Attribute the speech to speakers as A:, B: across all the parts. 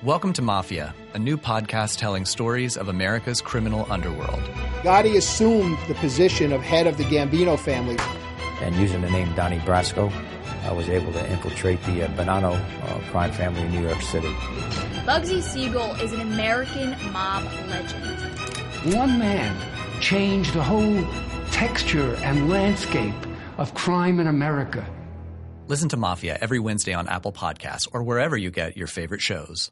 A: Welcome to Mafia, a new podcast telling stories of America's criminal underworld.
B: Gotti assumed the position of head of the Gambino family.
C: And using the name Donnie Brasco, I was able to infiltrate the Bonanno crime family in New York City.
D: Bugsy Siegel is an American mob legend.
E: One man changed the whole texture and landscape of crime in America.
A: Listen to Mafia every Wednesday on Apple Podcasts or wherever you get your favorite shows.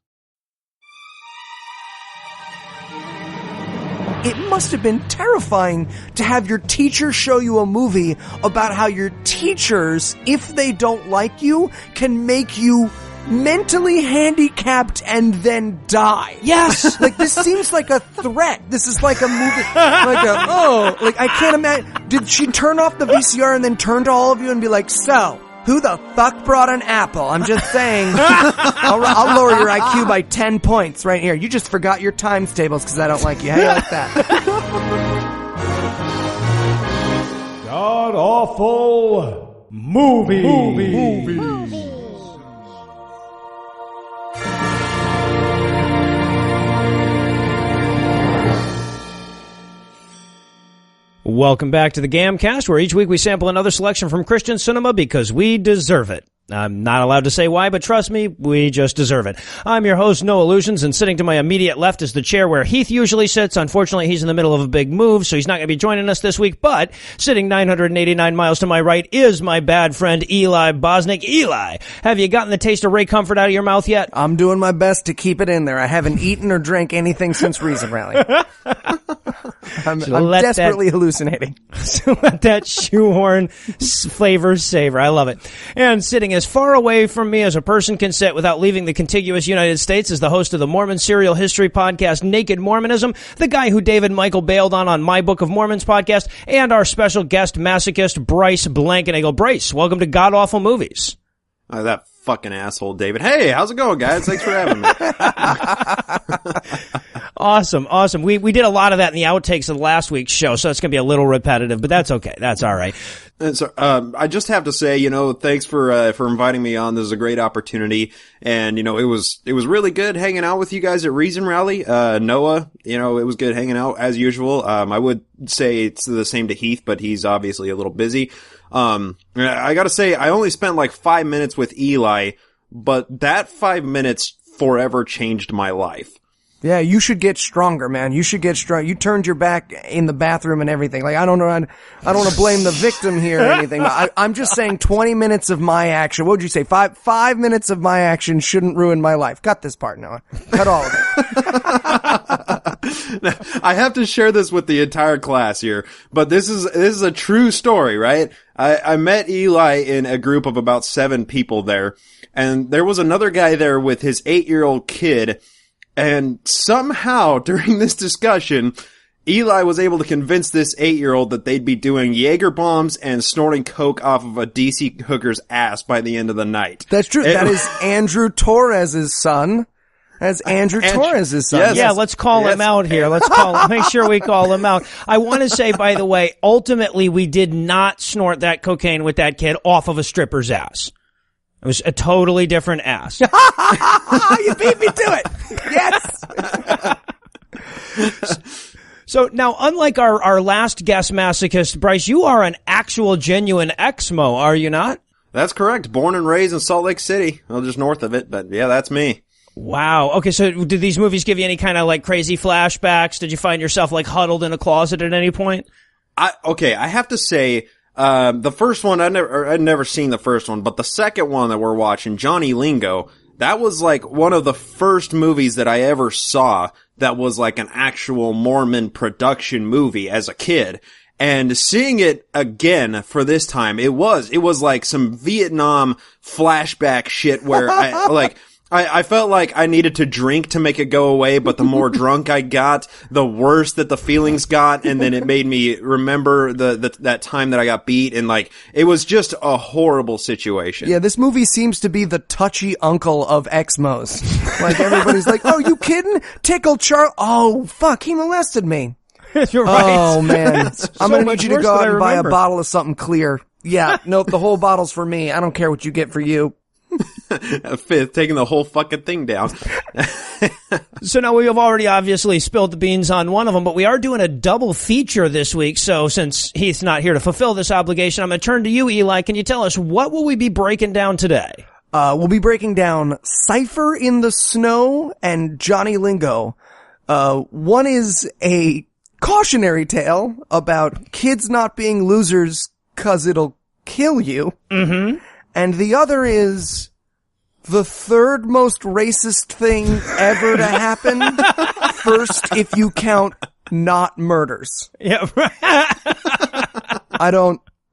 F: It must have been terrifying to have your teacher show you a movie about how your teachers, if they don't like you, can make you mentally handicapped and then die. Yes! Like, this seems like a threat. This is like a movie, I can't imagine. Did she turn off the VCR and then turn to all of you and be like, so, who the fuck brought an apple? I'm just saying. I'll lower your IQ by 10 points right here. You just forgot your times tables because I don't like you. How do you like that?
G: God awful movie.
H: Welcome back to the GAMcast, where each week we sample another selection from Christian cinema because we deserve it. I'm not allowed to say why, but trust me, we just deserve it. I'm your host, Noah Lugeons, and sitting to my immediate left is the chair where Heath usually sits. Unfortunately, he's in the middle of a big move, so he's not going to be joining us this week, but sitting 989 miles to my right is my bad friend, Eli Bosnick. Eli, have you gotten the taste of Ray Comfort out of your mouth yet?
F: I'm doing my best to keep it in there. I haven't eaten or drank anything since Reason Rally. I'm desperately hallucinating.
H: So let that shoehorn flavor savor. I love it. And sitting as far away from me as a person can sit without leaving the contiguous United States is the host of the Mormon serial history podcast, Naked Mormonism, the guy who David Michael bailed on My Book of Mormons podcast, and our special guest masochist, Bryce Blankenagel. Bryce, welcome to God Awful Movies.
I: That fucking asshole, David. Hey, how's it going, guys? Thanks for having me.
H: Awesome. We did a lot of that in the outtakes of last week's show, so it's going to be a little repetitive, but that's okay. That's all right.
I: And so, I just have to say, thanks for inviting me on. This is a great opportunity. And, it was really good hanging out with you guys at Reason Rally. Noah, it was good hanging out as usual. I would say it's the same to Heath, but he's obviously a little busy. I gotta say, I only spent like 5 minutes with Eli, but that 5 minutes forever changed my life.
F: Yeah, you should get stronger, man. You should get strong. You turned your back in the bathroom and everything. Like, I don't know, I don't want to blame the victim here or anything. I'm just saying 20 minutes of my action. What would you say? Five minutes of my action shouldn't ruin my life. Cut this part, Noah. Cut all of
I: it. I have to share this with the entire class here, but this is a true story, right? I met Eli in a group of about 7 people there, and there was another guy there with his 8-year-old kid. And somehow, during this discussion, Eli was able to convince this 8-year-old that they'd be doing Jaeger bombs and snorting coke off of a DC hooker's ass by the end of the night.
F: That's true. That is Andrew Torres's son. That's Andrew Torres's son.
H: Yes. Yeah, let's call him out here. Make sure we call him out. I want to say, by the way, ultimately, we did not snort that cocaine with that kid off of a stripper's ass. It was a totally different ass.
F: You beat me to it. Yes.
H: So now, unlike our last guest masochist, Bryce, you are an actual genuine Exmo, are you not?
I: That's correct. Born and raised in Salt Lake City. Well, just north of it, but yeah, that's me.
H: Wow. Okay, so did these movies give you any kind of like crazy flashbacks? Did you find yourself like huddled in a closet at any point?
I: I have to say, the first one, I'd never seen the first one, but the second one that we're watching, Johnny Lingo, that was like one of the first movies that I ever saw that was like an actual Mormon production movie as a kid. And seeing it again for this time, it was like some Vietnam flashback shit where I felt like I needed to drink to make it go away, but the more drunk I got, the worse that the feelings got, and then it made me remember that time that I got beat, and like, it was just a horrible situation.
F: Yeah, this movie seems to be the touchy uncle of Exmos. Like, everybody's like, oh, you kidding? Tickle Charlie. Oh, fuck, he molested me.
H: You're right.
F: Oh, man. I'm gonna need you to go out and buy a bottle of something clear. Yeah, nope, the whole bottle's for me. I don't care what you get for you.
I: Fifth, taking the whole fucking thing down.
H: So now we have already obviously spilled the beans on one of them, but we are doing a double feature this week. So since Heath's not here to fulfill this obligation, I'm going to turn to you, Eli. Can you tell us what will we be breaking down today?
F: We'll be breaking down Cipher in the Snow and Johnny Lingo. One is a cautionary tale about kids not being losers 'cause it'll kill you.
H: Mm-hmm.
F: And the other is the third most racist thing ever to happen. First, if you count not murders.
H: Yeah.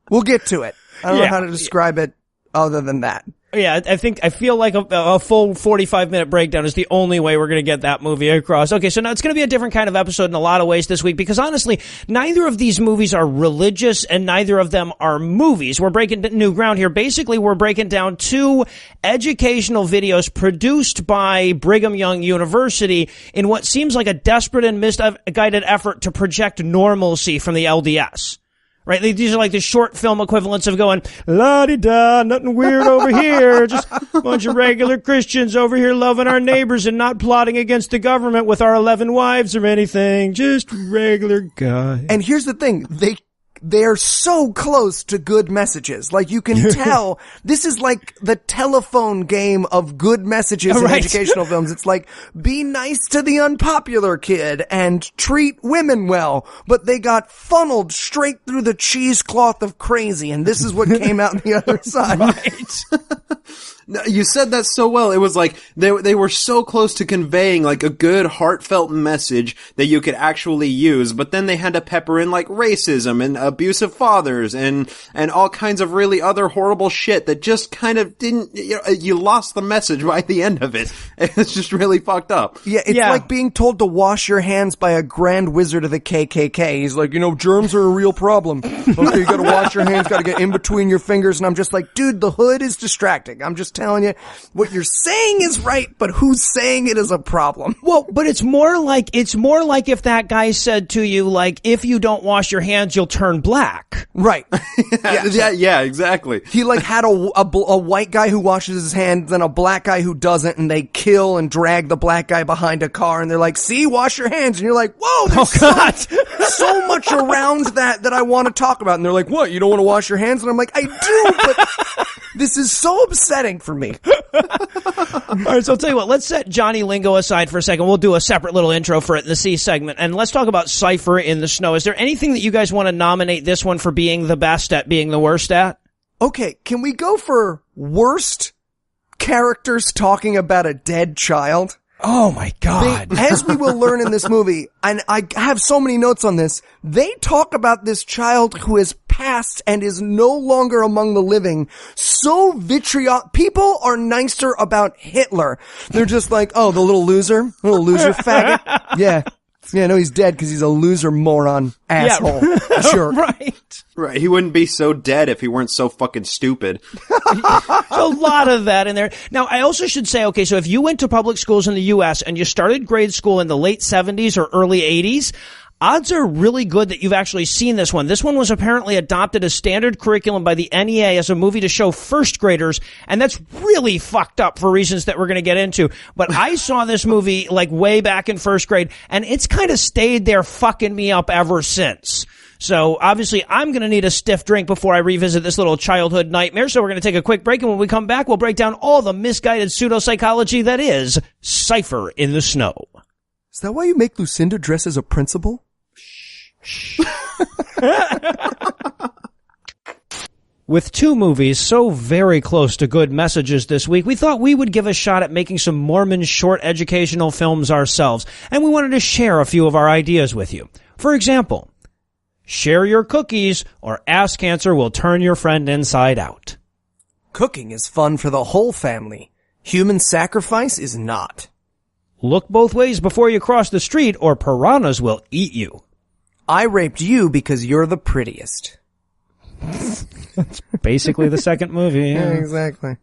F: We'll get to it. I don't know how to describe it other than that.
H: Yeah, I feel like a full 45-minute breakdown is the only way we're going to get that movie across. Okay, so now it's going to be a different kind of episode in a lot of ways this week because honestly, neither of these movies are religious and neither of them are movies. We're breaking new ground here. Basically, we're breaking down two educational videos produced by Brigham Young University in what seems like a desperate and misguided effort to project normalcy from the LDS. Right? These are like the short film equivalents of going, la-di-da, nothing weird over here. Just a bunch of regular Christians over here loving our neighbors and not plotting against the government with our 11 wives or anything. Just regular guys.
F: And here's the thing. They're so close to good messages. Like, you can tell this is like the telephone game of good messages in educational films. It's like, be nice to the unpopular kid and treat women well. But they got funneled straight through the cheesecloth of crazy, and this is what came out on the other side.
H: Right.
I: No, you said that so well. It was like they were so close to conveying like a good heartfelt message that you could actually use, but then they had to pepper in like racism and abusive fathers and all kinds of really other horrible shit that just kind of didn't, you lost the message by the end of it. It's just really fucked up.
F: Yeah, it's like being told to wash your hands by a grand wizard of the KKK. He's like, germs are a real problem. Okay, you gotta wash your hands, gotta get in between your fingers, and I'm just like, dude, the hood is distracting. I'm just telling you, what you're saying is right, but who's saying it is a problem?
H: Well, but it's more like if that guy said to you, like, if you don't wash your hands, you'll turn black.
F: Right.
I: Yeah, exactly.
F: He like had a white guy who washes his hands and a black guy who doesn't, and they kill and drag the black guy behind a car, and they're like, see, wash your hands. And you're like, whoa, there's so much around that I want to talk about. And they're like, what, you don't want to wash your hands? And I'm like, I do, but this is so upsetting for me.
H: All right, so I'll tell you what, let's set Johnny Lingo aside for a second. We'll do a separate little intro for it in the C segment, and let's talk about Cipher in the Snow. Is there anything that you guys want to nominate this one for being the best at being the worst at?
F: Okay, can we go for worst characters talking about a dead child?
H: Oh my God.
F: As we will learn in this movie, and I have so many notes on this, they talk about this child who has passed and is no longer among the living. So vitriol. People are nicer about Hitler. They're just like, oh, the little loser faggot. Yeah, no, he's dead because he's a loser moron asshole.
H: Yeah.
F: Sure.
I: Right. He wouldn't be so dead if he weren't so fucking stupid.
H: A lot of that in there. Now, I also should say, okay, so if you went to public schools in the U.S. and you started grade school in the late 70s or early 80s, odds are really good that you've actually seen this one. This one was apparently adopted as standard curriculum by the NEA as a movie to show first graders, and that's really fucked up for reasons that we're going to get into. But I saw this movie like way back in first grade, and it's kind of stayed there fucking me up ever since. So obviously I'm going to need a stiff drink before I revisit this little childhood nightmare. So we're going to take a quick break, and when we come back, we'll break down all the misguided pseudopsychology that is Cipher in the Snow.
F: Is that why you make Lucinda dress as a principal?
H: With two movies so very close to good messages this week, we thought we would give a shot at making some Mormon short educational films ourselves, and we wanted to share a few of our ideas with you. For example, share your cookies or ass cancer will turn your friend inside out.
F: Cooking is fun for the whole family. Human sacrifice is not.
H: Look both ways before you cross the street or piranhas will eat you.
F: I raped you because you're the prettiest.
H: That's basically the second movie.
F: Yeah, exactly.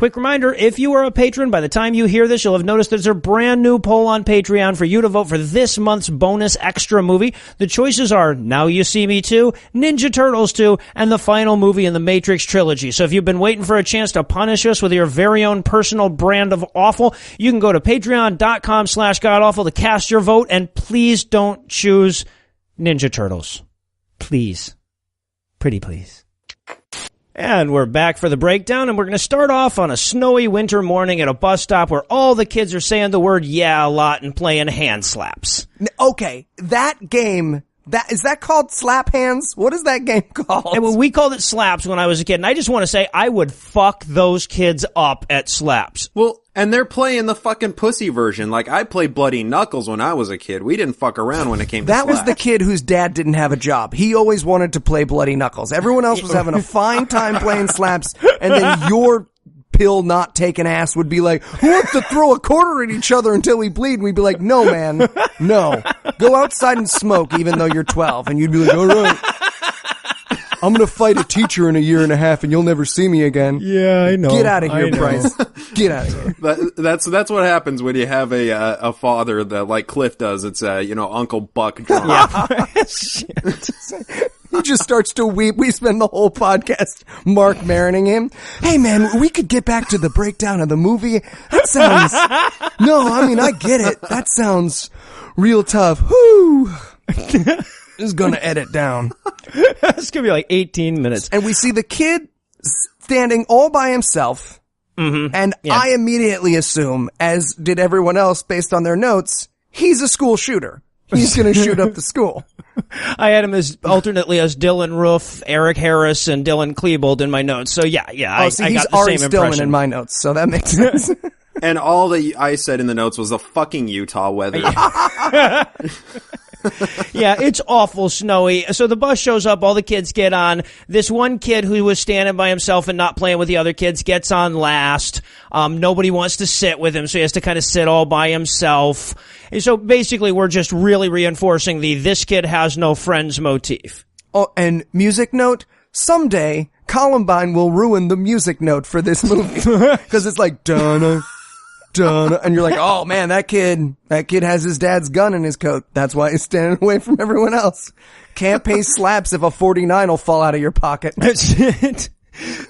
H: Quick reminder, if you are a patron, by the time you hear this, you'll have noticed there's a brand new poll on Patreon for you to vote for this month's bonus extra movie. The choices are Now You See Me 2, Ninja Turtles 2, and the final movie in the Matrix trilogy. So if you've been waiting for a chance to punish us with your very own personal brand of awful, you can go to patreon.com/godawful to cast your vote, and please don't choose Ninja Turtles. Please. Pretty please. And we're back for the breakdown, and we're going to start off on a snowy winter morning at a bus stop where all the kids are saying the word yeah a lot and playing hand slaps.
F: Okay, that game, is that called Slap Hands? What is that game called?
H: And we called it slaps when I was a kid, and I just want to say I would fuck those kids up at slaps.
I: Well, and they're playing the fucking pussy version. Like, I played Bloody Knuckles when I was a kid. We didn't fuck around when it came to
F: That
I: slaps.
F: was the kid whose dad didn't have a job. He always wanted to play Bloody Knuckles. Everyone else was having a fine time playing slaps, and then your pill not taking ass would be like, who wants to throw a quarter at each other until we bleed? And we'd be like, no, man, no. Go outside and smoke even though you're 12. And you'd be like, all right. I'm going to fight a teacher in a year and a half and you'll never see me again.
H: Yeah, I know.
F: Get out of here, Bryce. Get out of here.
I: That's what happens when you have a father that, like Cliff does. It's, Uncle Buck drunk.
H: Yeah.
F: He just starts to weep. We spend the whole podcast Mark Marining him. Hey man, we could get back to the breakdown of the movie. That sounds, no, I mean, I get it. That sounds real tough. Whew. This is gonna edit down.
H: It's gonna be like 18 minutes.
F: And we see the kid standing all by himself. Mm-hmm. And yeah. I immediately assume, as did everyone else based on their notes, he's a school shooter. He's gonna shoot up the school.
H: I had him as alternately as Dylan Roof, Eric Harris, and Dylan Klebold in my notes. So yeah. I got the
F: Ari
H: same
F: Stillman
H: impression
F: in my notes, so that makes sense.
I: And all that I said in the notes was the fucking Utah weather.
H: Yeah, it's awful snowy. So the bus shows up, all the kids get on. This one kid who was standing by himself and not playing with the other kids gets on last. Nobody wants to sit with him, so he has to kind of sit all by himself. And so basically we're just really reinforcing the this kid has no friends motif.
F: Oh, and music note, someday Columbine will ruin the music note for this movie. Because it's like, dun and you're like, oh man, that kid has his dad's gun in his coat. That's why he's standing away from everyone else. Can't pay slaps if a 49 will fall out of your pocket.
H: That's it.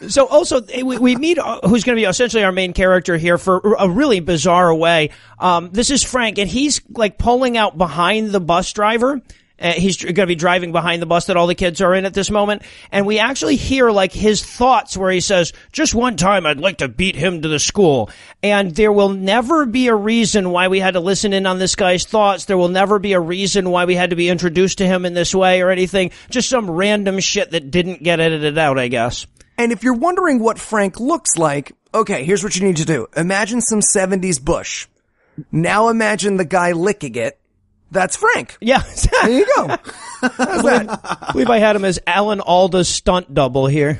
H: So also, we meet who's going to be essentially our main character here for a really bizarre way. This is Frank, and he's like pulling out behind the bus driver. He's going to be driving behind the bus that all the kids are in at this moment. And we actually hear like his thoughts where he says, just one time I'd like to beat him to the school. And there will never be a reason why we had to listen in on this guy's thoughts. There will never be a reason why we had to be introduced to him in this way or anything. Just some random shit that didn't get edited out, I guess.
F: And if you're wondering what Frank looks like, okay, here's what you need to do. Imagine some 70s Bush. Now imagine the guy licking it. That's Frank.
H: Yeah.
F: There you go. How's that?
H: I believe I had him as Alan Alda's stunt double here.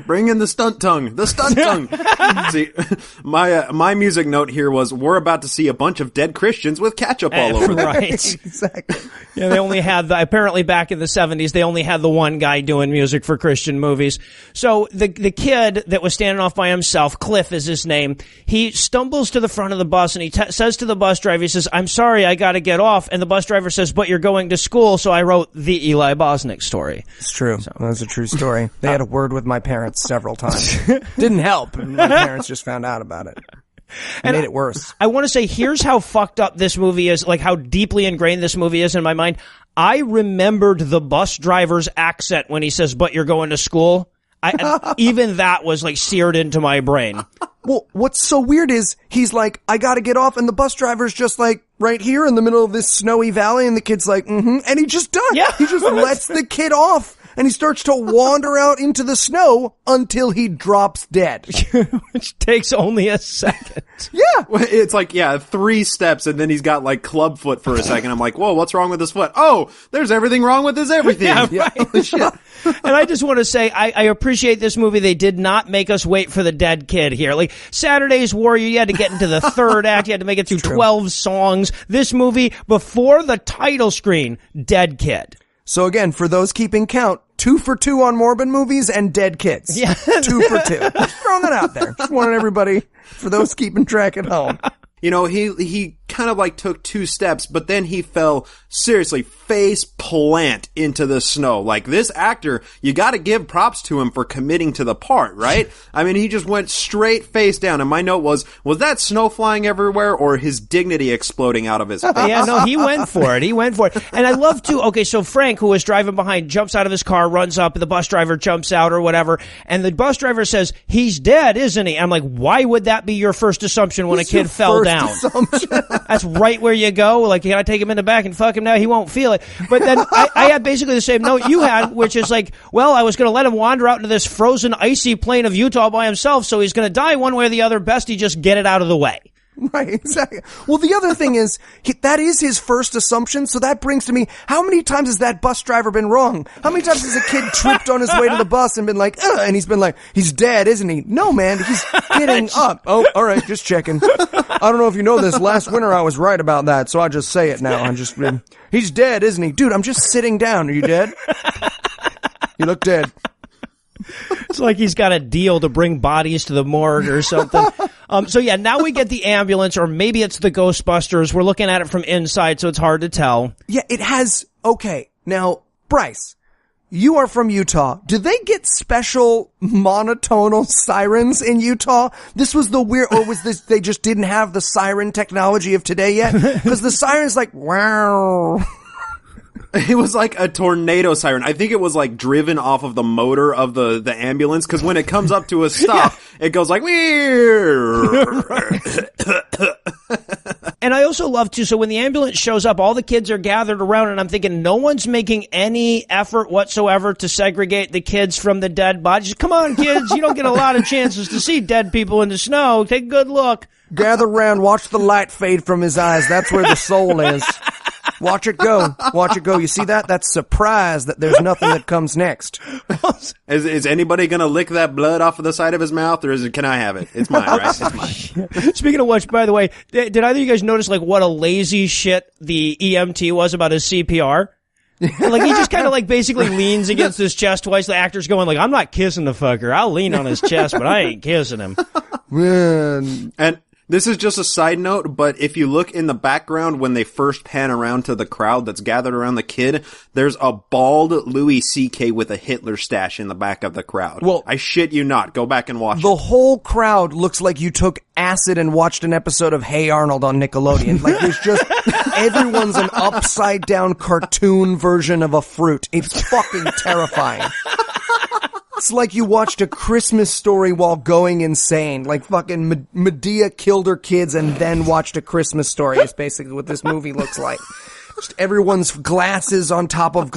I: Bring in the stunt tongue. The stunt tongue. See, my music note here was, we're about to see a bunch of dead Christians with ketchup all over them.
H: Right.
F: Exactly.
H: Yeah, they only had apparently back in the 70s, they only had the one guy doing music for Christian movies. So the kid that was standing off by himself, Cliff is his name, he stumbles to the front of the bus and he says to the bus driver, he says, I'm sorry, I gotta get off. And the bus driver says, but you're going to school. So I wrote the Eli Bosnick story.
F: It's true. So. That's a true story. They had a word with my parents several times. Didn't help. My parents just found out about it. And made it worse.
H: I want to say, here's how fucked up this movie is, like how deeply ingrained this movie is in my mind. I remembered the bus driver's accent when he says, but you're going to school. Even that was like seared into my brain.
F: Well, what's so weird is he's like, I gotta get off, and the bus driver's just like right here in the middle of this snowy valley, and the kid's like, and he just does.
H: Yeah.
F: He just lets the kid off, and he starts to wander out into the snow until he drops dead.
H: Which takes only a second.
F: Yeah.
I: It's like, 3 steps, and then he's got like clubfoot for a second. I'm like, whoa, what's wrong with his foot? Oh, there's everything wrong with his everything.
H: Yeah, right.
I: Holy shit.
H: And I just want to say, I appreciate this movie. They did not make us wait for the dead kid here. Like, Saturday's Warrior, you had to get into the third act. You had to make it through 12 songs. This movie, before the title screen, dead kid.
F: So again, for those keeping count, 2 for 2 on Morbid movies and dead kids.
H: Yeah.
F: 2 for 2. Just throwing that out there. Just wanted everybody, for those keeping track at home.
I: You know, he kind of like took 2 steps, but then he fell seriously face plant into the snow. Like, this actor, you gotta give props to him for committing to the part, right? I mean, he just went straight face down, and my note was that snow flying everywhere or his dignity exploding out of his face?
H: Yeah, no, he went for it. And I love too, okay, so Frank, who was driving behind, jumps out of his car, runs up, and the bus driver jumps out or whatever, and the bus driver says, he's dead, isn't he? I'm like, why would that be your first assumption when a kid fell down? That's right where you go. Like, can I take him in the back and fuck him now? He won't feel it. But then I had basically the same note you had, which is like, well, I was going to let him wander out into this frozen, icy plain of Utah by himself, so he's going to die one way or the other. Best he just get it out of the way.
F: Right, exactly. Well, the other thing is, that is his first assumption, so that brings to me, how many times has that bus driver been wrong? How many times has a kid tripped on his way to the bus and been like, and he's been like, he's dead, isn't he? No, man, he's getting up. Oh, alright, just checking. I don't know if you know this, last winter I was right about that, so I'll just say it now. He's dead, isn't he? Dude, I'm just sitting down. Are you dead? You look dead.
H: It's like he's got a deal to bring bodies to the morgue or something. So yeah, now we get the ambulance, or maybe it's the Ghostbusters. We're looking at it from inside, so it's hard to tell.
F: Yeah, it has, okay. Now, Bryce, you are from Utah. Do they get special monotonal sirens in Utah? This was the weird, or was this, they just didn't have the siren technology of today yet? Because the siren's like, wow.
I: It was like a tornado siren. I think it was like driven off of the motor of the ambulance, because when it comes up to a stop, it goes like,
H: And I also love to, so when the ambulance shows up, all the kids are gathered around, and I'm thinking no one's making any effort whatsoever to segregate the kids from the dead bodies. Come on, kids, you don't get a lot of chances to see dead people in the snow. Take a good look.
F: Gather around, watch the light fade from his eyes. That's where the soul is. Watch it go. Watch it go. You see that? That's surprise that there's nothing that comes next.
I: Is anybody going to lick that blood off of the side of his mouth, or is it, can I have it? It's mine, right? It's mine.
H: Speaking of which, by the way, did either of you guys notice like what a lazy shit the EMT was about his CPR? Like, he just kind of like basically leans against his chest twice. The actor's going like, I'm not kissing the fucker. I'll lean on his chest, but I ain't kissing him.
F: Man.
I: And this is just a side note, but if you look in the background when they first pan around to the crowd that's gathered around the kid, there's a bald Louis C.K. with a Hitler stash in the back of the crowd.
F: Well,
I: I shit you not. Go back and watch
F: the
I: it.
F: whole crowd looks like you took acid and watched an episode of Hey Arnold on Nickelodeon. Like, there's just, everyone's an upside down cartoon version of a fruit. It's fucking terrifying. It's like you watched A Christmas Story while going insane. Like fucking Medea killed her kids and then watched A Christmas Story is basically what this movie looks like. Just everyone's glasses on top of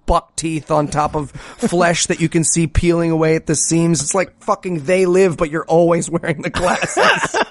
F: buck teeth, on top of flesh that you can see peeling away at the seams. It's like fucking They Live, but you're always wearing the glasses.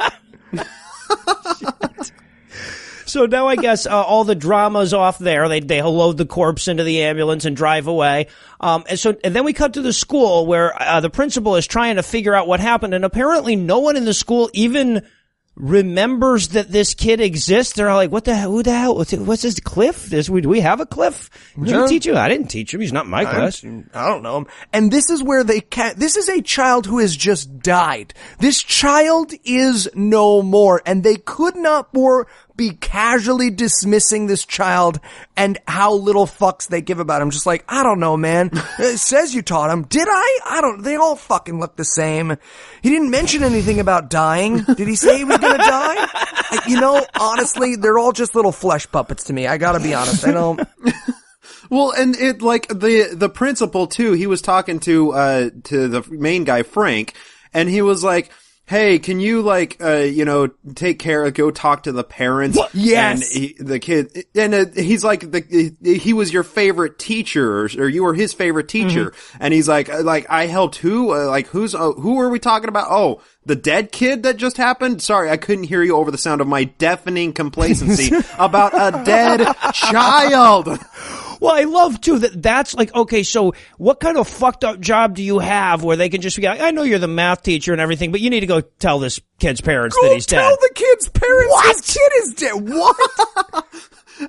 H: So now I guess all the drama's off there. They load the corpse into the ambulance and drive away. And then we cut to the school where the principal is trying to figure out what happened, and apparently no one in the school even remembers that this kid exists. They're all like, what the hell? Who the hell? What's this, Cliff? Do we have a Cliff? Did you teach him? I didn't teach him. He's not in my class.
F: I don't know him. And this is where this is a child who has just died. This child is no more, and they could not more be casually dismissing this child and how little fucks they give about him. Just like, I don't know, man. It says you taught him. Did I? They all fucking look the same. He didn't mention anything about dying. Did he say he was gonna die? Honestly, they're all just little flesh puppets to me. I gotta be honest. I don't.
I: Well, and it, like, the principal too, he was talking to the main guy, Frank, and he was like, hey, can you, like, take care, go talk to the parents?
F: What? Yes.
I: And the kid, and he's like, he was your favorite teacher, or you were his favorite teacher. Mm-hmm. And he's like, I helped who? Who are we talking about? Oh, the dead kid that just happened? Sorry, I couldn't hear you over the sound of my deafening complacency about a dead child.
H: Well, I love, too, that's like, okay, so what kind of fucked up job do you have where they can just be like, I know you're the math teacher and everything, but you need to go tell this kid's parents that he's dead.
F: Go tell the kid's parents his kid is dead. What?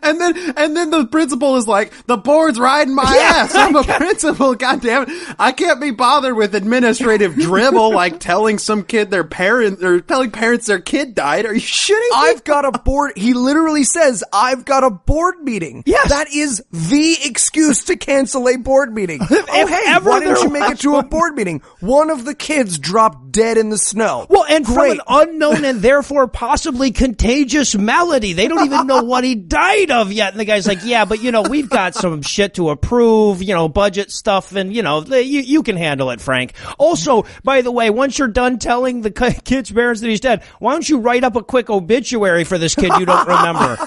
I: And then the principal is like, the board's riding my ass. I'm a principal. God damn it. I can't be bothered with administrative dribble like telling some kid their parent or telling parents their kid died. Are you shitting me?
F: I've got a board. He literally says, I've got a board meeting.
H: Yes.
F: That is the excuse to cancel a board meeting. Why didn't you make it to a board meeting? One of the kids dropped dead in the snow.
H: Well, and from an unknown and therefore possibly contagious malady. They don't even know what he died of yet. And the guy's like, yeah, but we've got some shit to approve, budget stuff, and you can handle it, Frank. Also, by the way, once you're done telling the kid's parents that he's dead, why don't you write up a quick obituary for this kid you don't remember?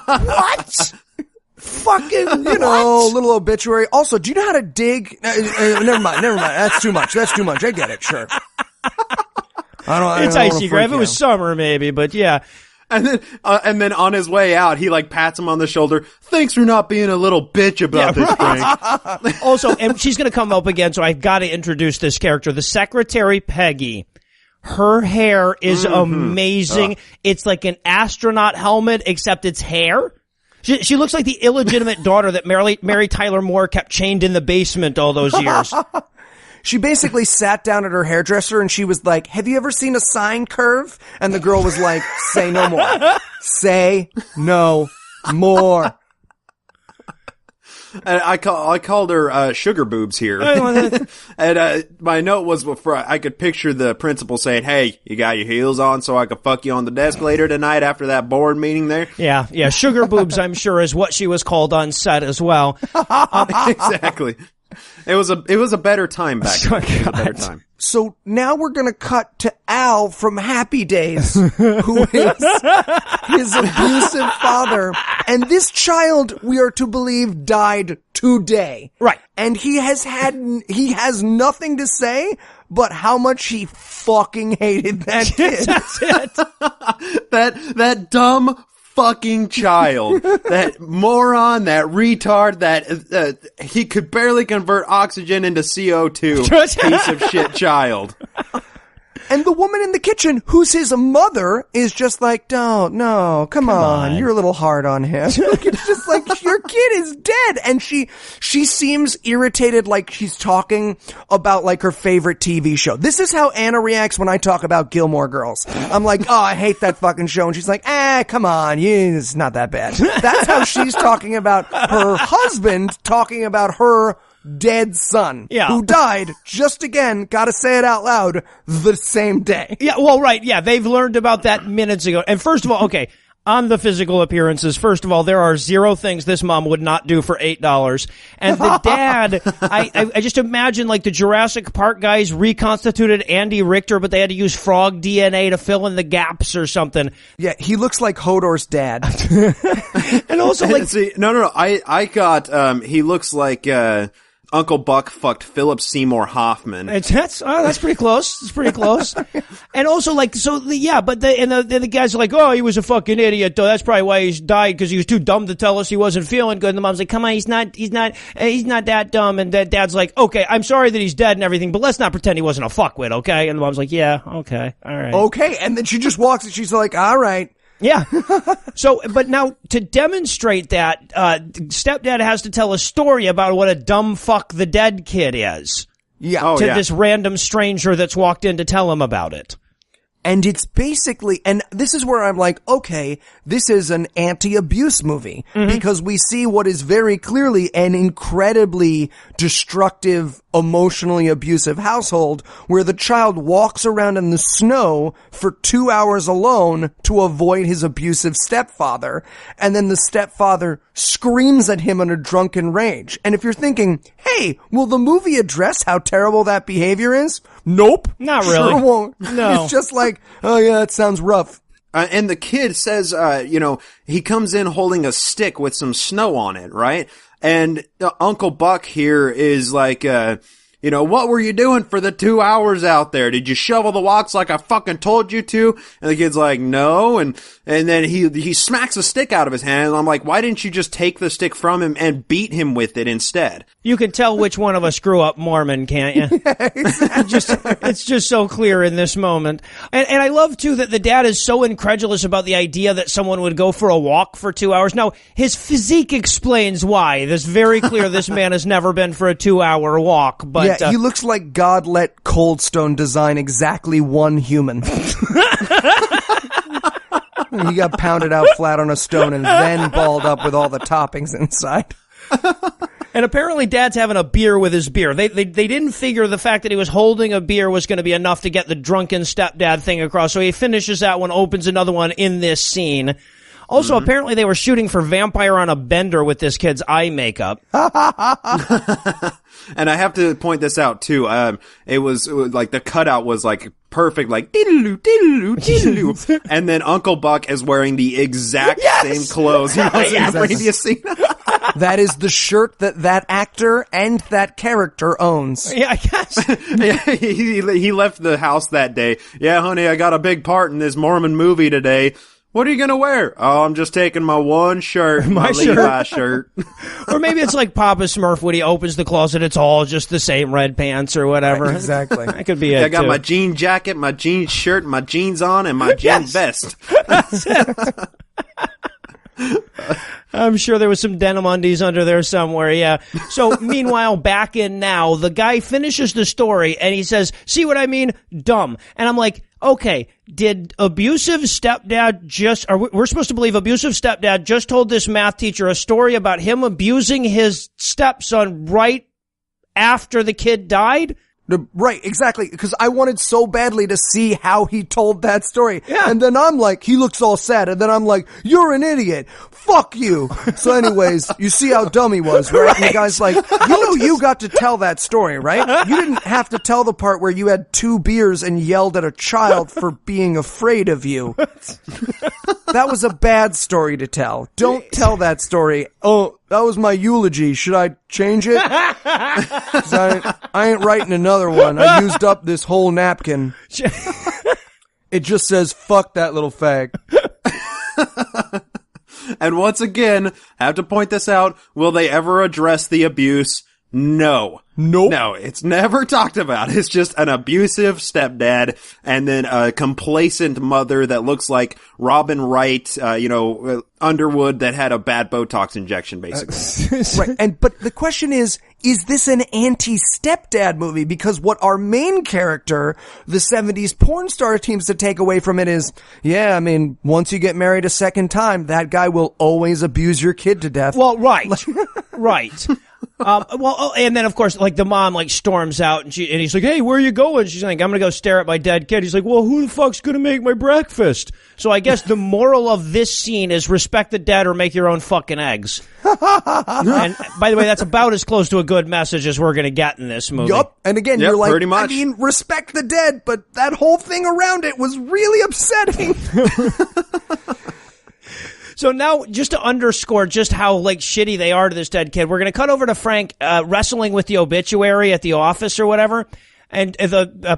F: What? Fucking, little obituary. Also, do you know how to dig? Never mind. That's too much. I get it. Sure.
H: It's icy, Grave. It was summer, maybe, but yeah.
I: And then on his way out, he like pats him on the shoulder. Thanks for not being a little bitch about this, Frank.
H: Also, and she's going to come up again, so I've got to introduce this character. The secretary, Peggy. Her hair is amazing. It's like an astronaut helmet, except it's hair. She looks like the illegitimate daughter that Mary Tyler Moore kept chained in the basement all those years.
F: She basically sat down at her hairdresser and she was like, have you ever seen a sine curve? And the girl was like, say no more. Say no more.
I: And I called her sugar boobs here. And my note was before I could picture the principal saying, hey, you got your heels on so I could fuck you on the desk later tonight after that board meeting there?
H: Yeah, sugar boobs, I'm sure, is what she was called on set as well.
I: Exactly. It was a better time back then. It was a better time.
F: So now we're going to cut to Al from Happy Days, who is his abusive father. And this child, we are to believe, died today.
H: Right.
F: And he has nothing to say but how much he fucking hated that kid.
H: That's it.
I: That dumb fucking child, that moron, that retard, that he could barely convert oxygen into CO2 piece of shit child.
F: And the woman in the kitchen, who's his mother, is just like, come on, you're a little hard on him. It's just like, your kid is dead. And she seems irritated, like she's talking about like her favorite TV show. This is how Anna reacts when I talk about Gilmore Girls. I'm like, oh, I hate that fucking show. And she's like, come on, it's not that bad. That's how she's talking about her husband, talking about her dead son, who died, just again, gotta say it out loud, the same day.
H: Yeah, well, right, yeah, they've learned about that minutes ago. And first of all, okay, on the physical appearances, first of all, there are 0 things this mom would not do for $8. And the dad, I just imagine like the Jurassic Park guys reconstituted Andy Richter, but they had to use frog DNA to fill in the gaps or something.
F: Yeah, he looks like Hodor's dad.
H: And also like...
I: See, no, I got, he looks like, Uncle Buck fucked Philip Seymour Hoffman.
H: That's pretty close. It's pretty close. And also, like, but the guys are like, oh, he was a fucking idiot. Though. That's probably why he died, because he was too dumb to tell us he wasn't feeling good. And the mom's like, come on, he's not that dumb. And the dad's like, okay, I'm sorry that he's dead and everything, but let's not pretend he wasn't a fuckwit, okay? And the mom's like, yeah, okay, all right.
F: Okay, and then she just walks and she's like, all right.
H: Yeah. So, but now to demonstrate that, stepdad has to tell a story about what a dumb fuck the dead kid is.
F: Yeah.
H: This random stranger that's walked in to tell him about it.
F: And it's basically, and this is where I'm like, okay, this is an anti-abuse movie, because we see what is very clearly an incredibly destructive, emotionally abusive household where the child walks around in the snow for 2 hours alone to avoid his abusive stepfather, and then the stepfather screams at him in a drunken rage. And if you're thinking, hey, will the movie address how terrible that behavior is? Nope.
H: Not really.
F: Sure won't.
H: No.
F: It's just like, oh yeah, that sounds rough.
I: And the kid says, he comes in holding a stick with some snow on it, right? And Uncle Buck here is like, what were you doing for the 2 hours out there? Did you shovel the walks like I fucking told you to? And the kid's like, no. And then he smacks a stick out of his hand. And I'm like, why didn't you just take the stick from him and beat him with it instead?
H: You can tell which one of us grew up Mormon, can't you? Yeah, exactly. It's just so clear in this moment. And I love, too, that the dad is so incredulous about the idea that someone would go for a walk for 2 hours. Now, his physique explains why. It's very clear this man has never been for a 2-hour walk. But
F: he looks like God let Cold Stone design exactly one human. He got pounded out flat on a stone and then balled up with all the toppings inside.
H: And apparently Dad's having a beer with his beer. They didn't figure the fact that he was holding a beer was going to be enough to get the drunken stepdad thing across. So he finishes that one, opens another one in this scene. Also, apparently they were shooting for Vampire on a Bender with this kid's eye makeup.
I: And I have to point this out too. It was like the cutout was like perfect, like diddle-oo, diddle-oo, diddle-oo. And then Uncle Buck is wearing the exact same clothes he was in the previous scene.
F: That is the shirt that actor and that character owns.
H: Yeah, I guess.
I: Yeah, he left the house that day. Yeah, honey, I got a big part in this Mormon movie today. What are you gonna wear? Oh, I'm just taking my one shirt, my Levi shirt.
H: Or maybe it's like Papa Smurf when he opens the closet, it's all just the same red pants or whatever.
F: Right, exactly.
H: That could be it.
I: I got my jean jacket, my jean shirt, my jeans on, and my jean vest.
H: That's it. I'm sure there was some denim undies under there somewhere, yeah. So, meanwhile, back in now, the guy finishes the story and he says, see what I mean? Dumb. And I'm like, okay, did abusive stepdad we're supposed to believe abusive stepdad just told this math teacher a story about him abusing his stepson right after the kid died?
F: Right, exactly, because I wanted so badly to see how he told that story.
H: Yeah.
F: And then I'm like, he looks all sad, and then I'm like, you're an idiot. Fuck you. So anyways, you see how dumb he was, right? And the guy's like, you got to tell that story, right? You didn't have to tell the part where you had 2 beers and yelled at a child for being afraid of you. That was a bad story to tell. Don't tell that story. Oh, that was my eulogy. Should I change it? 'Cause I ain't writing another one. I used up this whole napkin. It just says, fuck that little fag.
I: And once again, have to point this out, will they ever address the abuse? No.
F: Nope.
I: No, it's never talked about. It's just an abusive stepdad and then a complacent mother that looks like Robin Wright, Underwood that had a bad Botox injection, basically.
F: Right. But the question is this an anti-stepdad movie? Because what our main character, the 70s porn star, seems to take away from it is, yeah, I mean, once you get married a second time, that guy will always abuse your kid to death.
H: Well, right. Right. And then of course, like the mom like storms out and he's like, hey, where are you going? She's like, I'm gonna go stare at my dead kid. He's like, well, who the fuck's gonna make my breakfast? So I guess the moral of this scene is respect the dead or make your own fucking eggs. And by the way, that's about as close to a good message as we're gonna get in this movie.
F: Yup. And again, you're like,
I: pretty much.
F: I mean, respect the dead, but that whole thing around it was really upsetting.
H: So now, just to underscore just how, like, shitty they are to this dead kid, we're going to cut over to Frank wrestling with the obituary at the office or whatever, and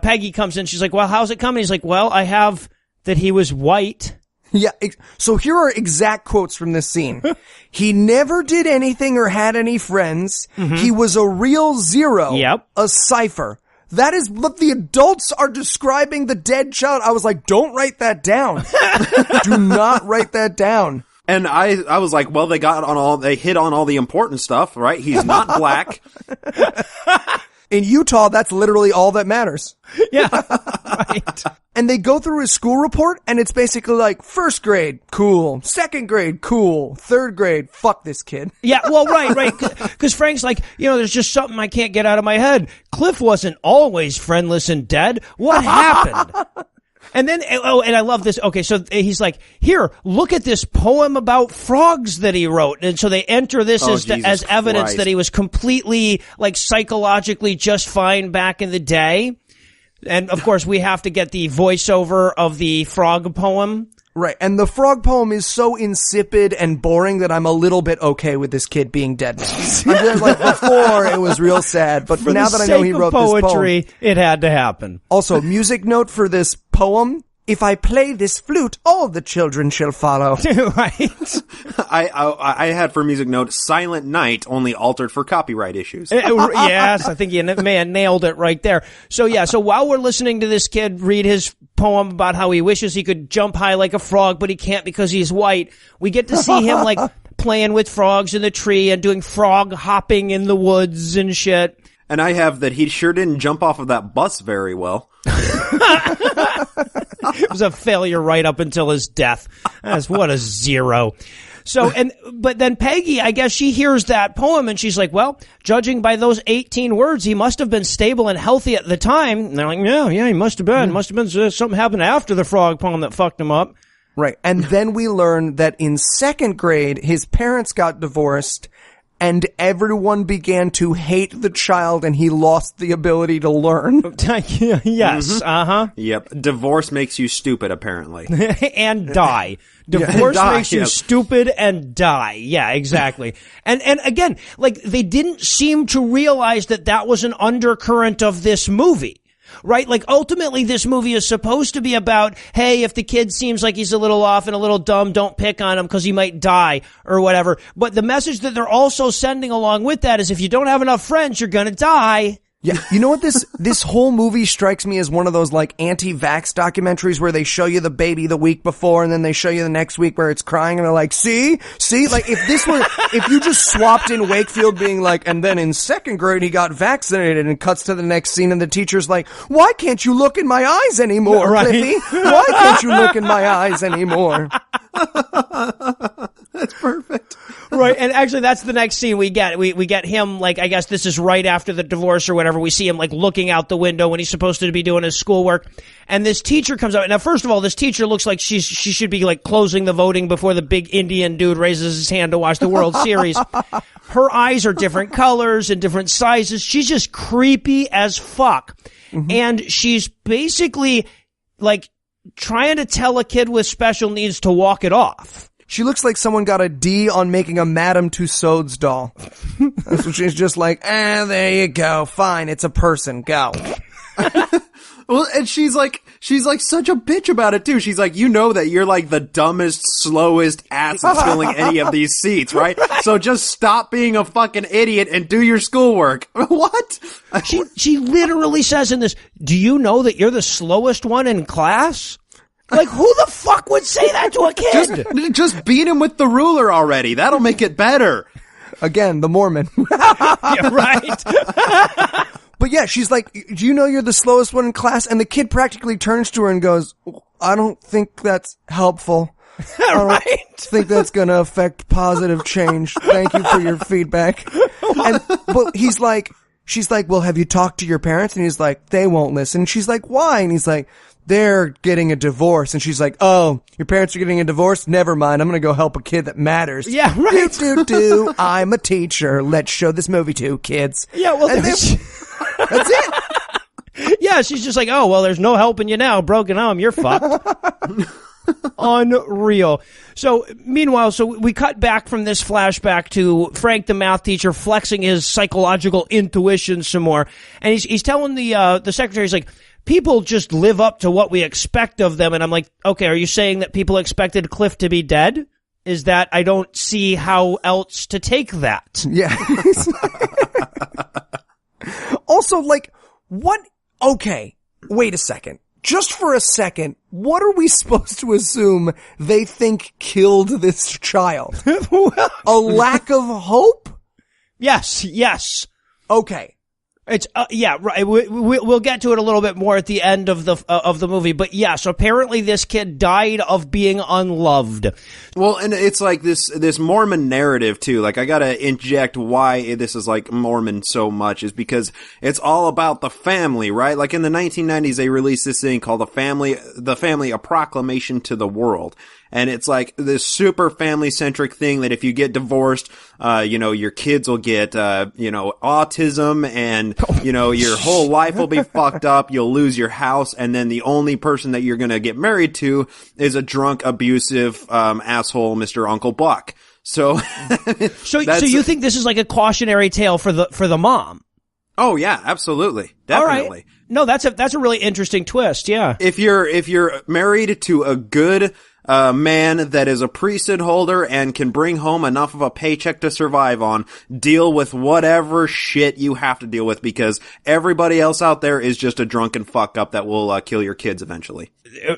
H: Peggy comes in, she's like, well, how's it coming? He's like, well, I have that he was white.
F: Yeah, so here are exact quotes from this scene. He never did anything or had any friends. Mm-hmm. He was a real zero.
H: Yep.
F: A cipher. That is what the adults are describing the dead child. I was like, don't write that down. Do not write that down.
I: And I was like, well, they hit on all the important stuff, right? He's not black.
F: In Utah, that's literally all that matters.
H: Yeah, right.
F: And they go through his school report, and it's basically like, 1st grade, cool. 2nd grade, cool. 3rd grade, fuck this kid.
H: Yeah, well, right. Because Frank's like, there's just something I can't get out of my head. Cliff wasn't always friendless and dead. What happened? And then, and I love this. Okay, so he's like, here, look at this poem about frogs that he wrote. And so they enter this as evidence that he was completely, like, psychologically just fine back in the day. And, of course, we have to get the voiceover of the frog poem.
F: Right, and the frog poem is so insipid and boring that I'm a little bit okay with this kid being dead now. I'm just like, before it was real sad, but now that I know he wrote
H: poetry,
F: this poem,
H: it had to happen.
F: Also, music note for this poem: if I play this flute, all the children shall follow.
H: Right.
I: I had for music note, Silent Night, only altered for copyright issues.
H: Yes, I think you nailed it right there. So while we're listening to this kid read his poem about how he wishes he could jump high like a frog, but he can't because he's white, we get to see him like playing with frogs in the tree and doing frog hopping in the woods and shit.
I: And I have that he sure didn't jump off of that bus very well.
H: It was a failure right up until his death. What a zero. So, but then Peggy, I guess she hears that poem and she's like, well, judging by those 18 words, he must have been stable and healthy at the time. And they're like, yeah, he must have been. Must have been something happened after the frog poem that fucked him up.
F: Right. And then we learn that in second grade, his parents got divorced and everyone began to hate the child and he lost the ability to learn.
H: Yes. Uh-huh.
I: Yep. Divorce makes you stupid, apparently.
H: And die. Divorce makes you stupid and die. Yeah, exactly. And again, like, they didn't seem to realize that was an undercurrent of this movie. Right? Like, ultimately, this movie is supposed to be about, hey, if the kid seems like he's a little off and a little dumb, don't pick on him because he might die or whatever. But the message that they're also sending along with that is if you don't have enough friends, you're gonna die.
F: Yeah, you know what this whole movie strikes me as one of those like anti-vax documentaries where they show you the baby the week before and then they show you the next week where it's crying and they're like, see, like if you just swapped in Wakefield being like, and then in second grade he got vaccinated and cuts to the next scene and the teacher's like, why can't you look in my eyes anymore,
H: right.
F: Cliffy? Why can't you look in my eyes anymore?
I: That's perfect.
H: Right, and actually that's the next scene we get. We get him, like, I guess this is right after the divorce or whatever. We see him, like, looking out the window when he's supposed to be doing his schoolwork. And this teacher comes out. Now, first of all, this teacher looks like she should be, like, closing the voting before the big Indian dude raises his hand to watch the World Series. Her eyes are different colors and different sizes. She's just creepy as fuck. Mm-hmm. And she's basically, like, trying to tell a kid with special needs to walk it off.
F: She looks like someone got a D on making a Madame Tussauds doll. That's what she's just like, there you go. Fine, it's a person. Go.
I: Well, and she's like such a bitch about it too. She's like, you know that you're like the dumbest, slowest ass at filling any of these seats, right? So just stop being a fucking idiot and do your schoolwork. What?
H: She literally says in this, do you know that you're the slowest one in class? Like, who the fuck would say that to a kid?
I: Just beat him with the ruler already. That'll make it better.
F: Again, the Mormon.
H: Yeah, right.
F: But yeah, she's like, do you know you're the slowest one in class? And the kid practically turns to her and goes, I don't think that's helpful. I don't think that's going to affect positive change. Thank you for your feedback. But she's like, well, have you talked to your parents? And he's like, they won't listen. She's like, why? And he's like, they're getting a divorce. And she's like, oh, your parents are getting a divorce? Never mind. I'm going to go help a kid that matters.
H: Yeah, right.
F: Do. I'm a teacher. Let's show this movie to kids.
H: Yeah, well,
F: that's it.
H: Yeah, she's just like, oh, well, there's no helping you now. Broken arm, you're fucked. Unreal. So, meanwhile, we cut back from this flashback to Frank, the math teacher, flexing his psychological intuition some more. And he's telling the secretary, he's like, people just live up to what we expect of them. And I'm like, okay, are you saying that people expected Cliff to be dead? Is that, I don't see how else to take that.
F: Yeah. Also, like, what? Okay, wait a second. Just for a second, what are we supposed to assume they think killed this child? A lack of hope?
H: Yes.
F: Okay.
H: It's yeah, right. We'll get to it a little bit more at the end of the movie, but yes, apparently this kid died of being unloved.
I: Well, and it's like this Mormon narrative too. Like, I gotta inject why this is like Mormon so much is because it's all about the family, right? Like in the 1990s, they released this thing called the family, a proclamation to the world. And it's like this super family-centric thing that if you get divorced, your kids will get, autism and and, your whole life will be fucked up. You'll lose your house. And then the only person that you're going to get married to is a drunk, abusive, asshole, Mr. Uncle Buck. So
H: you think this is like a cautionary tale for the mom?
I: Oh yeah, absolutely. Definitely.
H: All right. No, that's a really interesting twist. Yeah.
I: If you're married to a good man that is a priesthood holder and can bring home enough of a paycheck to survive on, deal with whatever shit you have to deal with, because everybody else out there is just a drunken fuck up that will kill your kids eventually.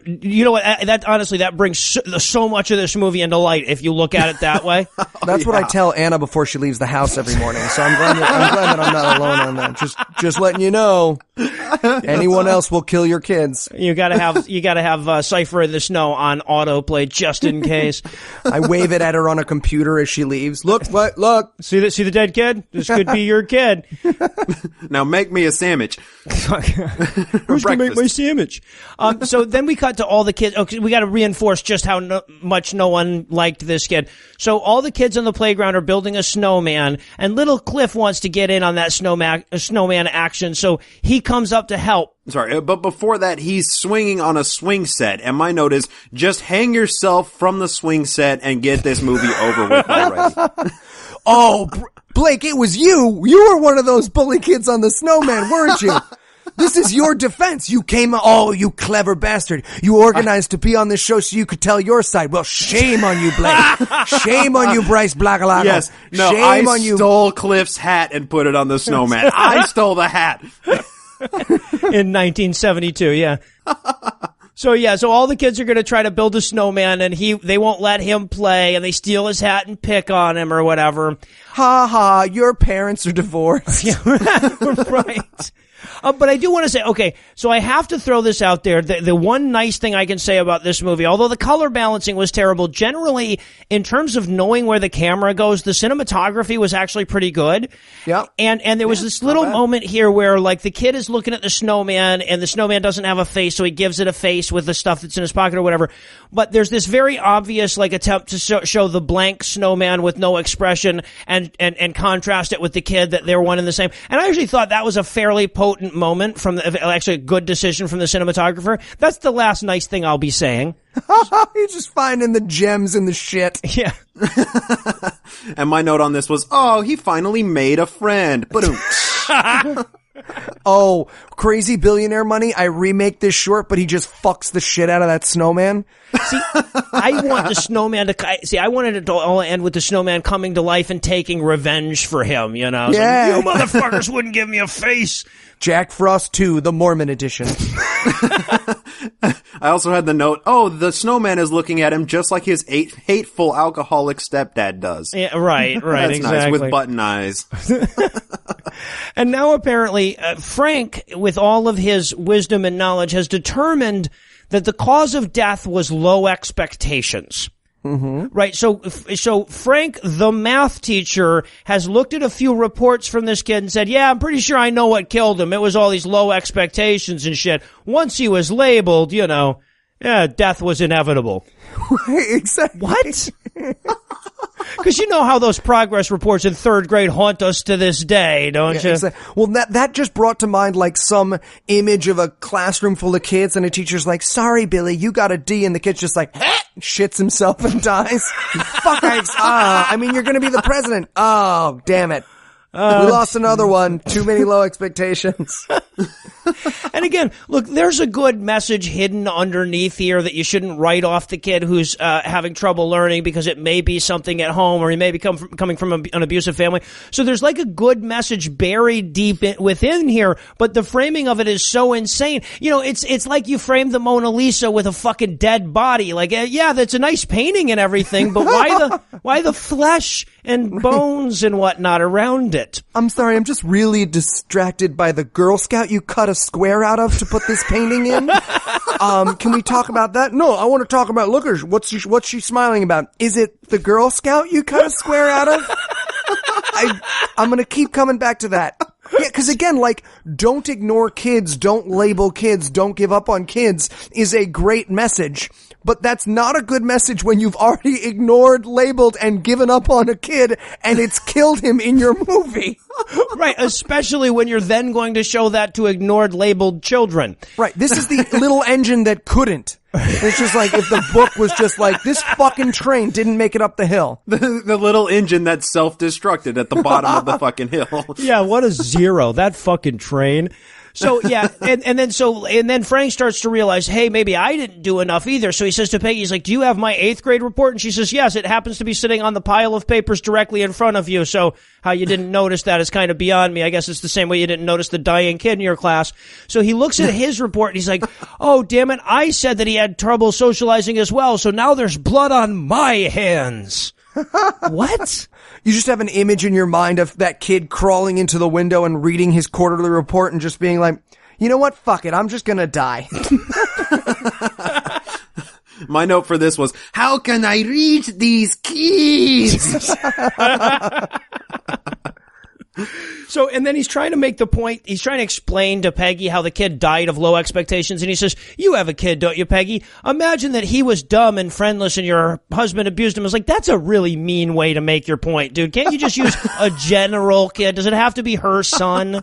H: You know what? That honestly, that brings so much of this movie into light if you look at it that way.
F: That's what I tell Anna before she leaves the house every morning. So I'm glad that I'm not alone on that. Just letting you know, anyone else will kill your kids.
H: You gotta have Cipher in the Snow on autoplay just in case.
F: I wave it at her on a computer as she leaves. Look.
H: See the dead kid? This could be your kid.
I: Now make me a sandwich.
H: Who's gonna make my sandwich? So then we cut to all the kids. Okay, we got to reinforce just how much no one liked this kid. So all the kids on the playground are building a snowman, and little Cliff wants to get in on that snowman action. So he comes up to help.
I: Sorry, but before that, he's swinging on a swing set, and my note is, just hang yourself from the swing set and get this movie over with already.
F: Oh, Blake, it was you. You were one of those bully kids on the snowman, weren't you? This is your defense. You you clever bastard. You organized to be on this show so you could tell your side. Well, shame on you, Blake. Shame on you, Bryce Blackalago.
I: Yes. No,
F: shame on you.
I: Stole Cliff's hat and put it on the snowman. I stole the hat.
H: In 1972, yeah. So all the kids are going to try to build a snowman, and they won't let him play, and they steal his hat and pick on him or whatever.
F: Ha ha, your parents are divorced.
H: Yeah, right. But I do want to say, okay, so I have to throw this out there. The one nice thing I can say about this movie, although the color balancing was terrible, generally, in terms of knowing where the camera goes, the cinematography was actually pretty good.
F: Yeah.
H: And there was this little moment here where, like, the kid is looking at the snowman, and the snowman doesn't have a face, so he gives it a face with the stuff that's in his pocket or whatever. But there's this very obvious, like, attempt to show the blank snowman with no expression and contrast it with the kid, that they're one and the same. And I actually thought that was a fairly potent moment actually a good decision from the cinematographer. That's the last nice thing I'll be saying.
F: You're just finding the gems in the shit.
H: Yeah.
I: And my note on this was, he finally made a friend.
F: Oh, Crazy Billionaire Money, I remake this short, but he just fucks the shit out of that snowman.
H: See, I want the snowman I wanted it to all end with the snowman coming to life and taking revenge for him, you know?
F: Yeah.
H: Like, you motherfuckers wouldn't give me a face.
F: Jack Frost 2, the Mormon edition.
I: I also had the note, the snowman is looking at him just like his hateful alcoholic stepdad does.
H: Yeah, right,
I: That's
H: exactly.
I: Nice, with button eyes.
H: And now apparently Frank, with all of his wisdom and knowledge, has determined that the cause of death was low expectations.
F: Mm-hmm.
H: Right. So Frank, the math teacher, has looked at a few reports from this kid and said, yeah, I'm pretty sure I know what killed him. It was all these low expectations and shit. Once he was labeled, death was inevitable.
F: Exactly.
H: What? Because you know how those progress reports in third grade haunt us to this day, don't you?
F: Exactly. Well, that just brought to mind like some image of a classroom full of kids, and a teacher's like, sorry, Billy, you got a D, and the kid's just like, shits himself and dies. Fuck, you're gonna be the president. Oh, damn it. We lost another one. Too many low expectations.
H: And again, look, there's a good message hidden underneath here that you shouldn't write off the kid who's having trouble learning because it may be something at home, or he may be coming from an abusive family. So there's like a good message buried deep within here, but the framing of it is so insane. It's like you framed the Mona Lisa with a fucking dead body. Like, yeah, that's a nice painting and everything, but why the flesh and bones and whatnot around it?
F: I'm sorry, I'm just really distracted by the Girl Scout you cut a square out of to put this painting in. Can we talk about that? No, I want to talk about, look, what's she smiling about? Is it the Girl Scout you cut a square out of? I'm gonna keep coming back to that. Yeah, because again, like, don't ignore kids, don't label kids, don't give up on kids is a great message. but that's not a good message when you've already ignored, labeled, and given up on a kid, and it's killed him in your movie.
H: Right, especially when you're then going to show that to ignored, labeled children.
F: Right, this is the little engine that couldn't. It's just like if the book was just like, this fucking train didn't make it up the hill.
I: The little engine that self-destructed at the bottom of the fucking hill.
H: Yeah, what a zero. That fucking train. So, yeah, and then Frank starts to realize, hey, maybe I didn't do enough either. So he says to Peggy, he's like, do you have my 8th grade report? And she says, yes, it happens to be sitting on the pile of papers directly in front of you. So how you didn't notice that is kind of beyond me. I guess it's the same way you didn't notice the dying kid in your class. So he looks at his report and he's like, oh, damn it, I said that he had trouble socializing as well. So now there's blood on my hands. What?
F: You just have an image in your mind of that kid crawling into the window and reading his quarterly report and just being like, you know what? Fuck it. I'm just gonna die.
I: My note for this was, how can I reach these kids?
H: So, and then he's trying to make the point, he's trying to explain to Peggy how the kid died of low expectations, and he says, you have a kid, don't you, Peggy? Imagine that he was dumb and friendless and your husband abused him. I was like, that's a really mean way to make your point, dude. Can't you just use a general kid? Does it have to be her son?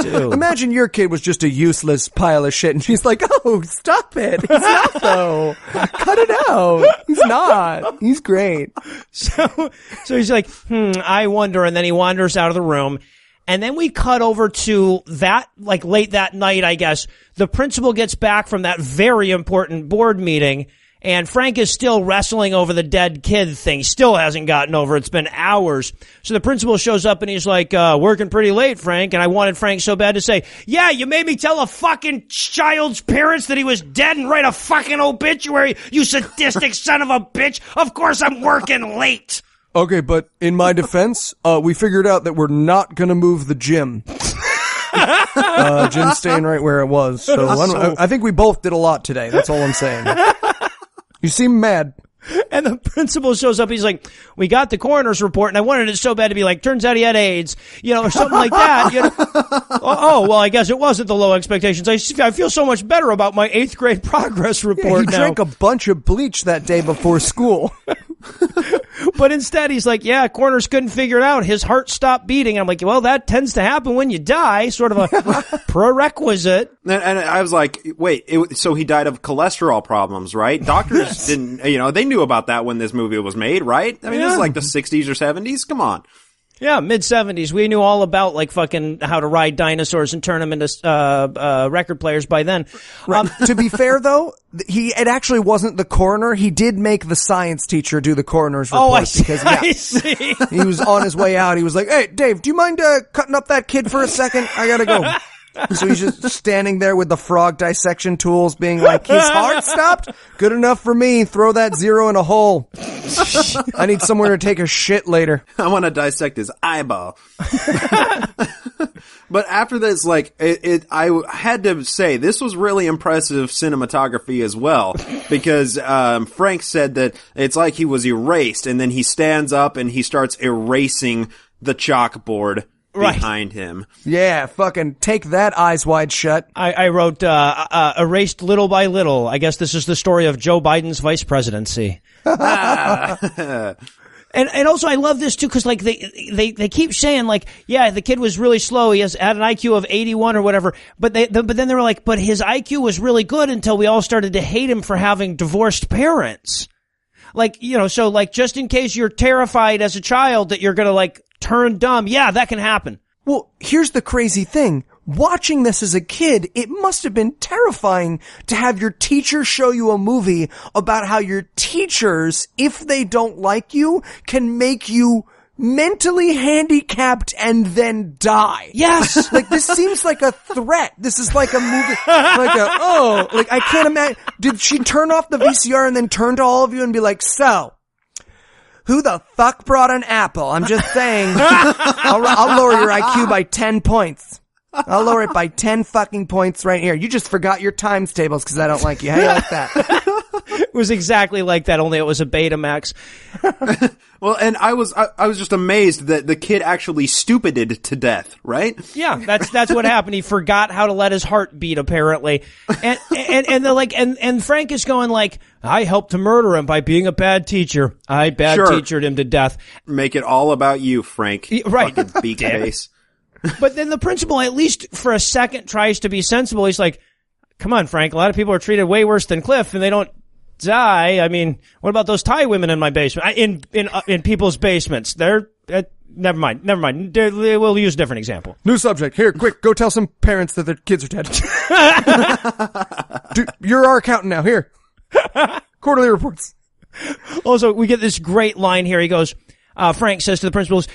H: Dude.
F: Imagine your kid was just a useless pile of shit, and she's like, oh, stop it. He's not, though. Cut it out. He's not. He's great.
H: So he's like, I wonder, and then he wanders out of the room. And then we cut over to that, like late that night, I guess. The principal gets back from that very important board meeting, and Frank is still wrestling over the dead kid thing. He still hasn't gotten over it. It's been hours. So the principal shows up and he's like, working pretty late, Frank. And I wanted Frank so bad to say, yeah, you made me tell a fucking child's parents that he was dead and write a fucking obituary, you sadistic son of a bitch. Of course I'm working late.
F: Okay, but in my defense, we figured out that we're not gonna move the gym. Gym's staying right where it was. So I think we both did a lot today. That's all I'm saying. You seem mad.
H: And the principal shows up. He's like, we got the coroner's report, and I wanted it so bad to be like, turns out he had AIDS, or something like that. Oh, well, I guess it wasn't the low expectations. I feel so much better about my 8th grade progress report
F: he drank a bunch of bleach that day before school.
H: But instead, he's like, yeah, coroners couldn't figure it out. His heart stopped beating. I'm like, well, that tends to happen when you die, sort of a prerequisite.
I: And I was like, wait, so he died of cholesterol problems, right? Doctors didn't, they knew about that when this movie was made, right? I mean, this is like the 60s or 70s. Come on.
H: Yeah, mid-70s. We knew all about, like, fucking how to ride dinosaurs and turn them into record players by then.
F: Right. To be fair, though, it actually wasn't the coroner. He did make the science teacher do the coroner's report.
H: Oh, I see.
F: Because,
H: I see.
F: He was on his way out. He was like, hey, Dave, do you mind cutting up that kid for a second? I gotta go. So he's just standing there with the frog dissection tools being like, his heart stopped? Good enough for me. Throw that 0 in a hole. I need somewhere to take a shit later.
I: I want to dissect his eyeball. But after this, like, I had to say, this was really impressive cinematography as well, because Frank said that it's like he was erased, and then he stands up and he starts erasing the chalkboard behind him.
F: Yeah, fucking take that, Eyes Wide Shut.
H: I wrote, erased little by little. I guess this is the story of Joe Biden's vice presidency. And also I love this too, cause like they keep saying like, yeah, the kid was really slow. He had an IQ of 81 or whatever. But then they were like, but his IQ was really good until we all started to hate him for having divorced parents. Like, so like just in case you're terrified as a child that you're gonna like turn dumb. Yeah, that can happen.
F: Well, here's the crazy thing. Watching this as a kid, it must have been terrifying to have your teacher show you a movie about how your teachers, if they don't like you, can make you mentally handicapped and then die.
H: Yes!
F: Like, this seems like a threat. This is like a movie, I can't imagine. Did she turn off the VCR and then turn to all of you and be like, so, who the fuck brought an apple? I'm just saying. I'll lower your IQ by 10 points. I'll lower it by 10 fucking points right here. You just forgot your times tables because I don't like you. How do you like that?
H: It was exactly like that, only it was a Betamax.
I: Well, and I was just amazed that the kid actually stupided to death, right?
H: Yeah, that's what happened. He forgot how to let his heart beat, apparently. And Frank is going like, I helped to murder him by being a bad teacher. I teachered him to death.
I: Make it all about you, Frank.
H: Right.
I: Fucking beak face.
H: But then the principal, at least for a second, tries to be sensible. He's like, come on, Frank, a lot of people are treated way worse than Cliff, and they don't die. I mean, what about those Thai women in my basement? In people's basements? They're never mind. We'll use a different example.
F: New subject. Here, quick, go tell some parents that their kids are dead. Dude, you're our accountant now. Here. Quarterly reports.
H: Also, we get this great line here. He goes, Frank says to the principals,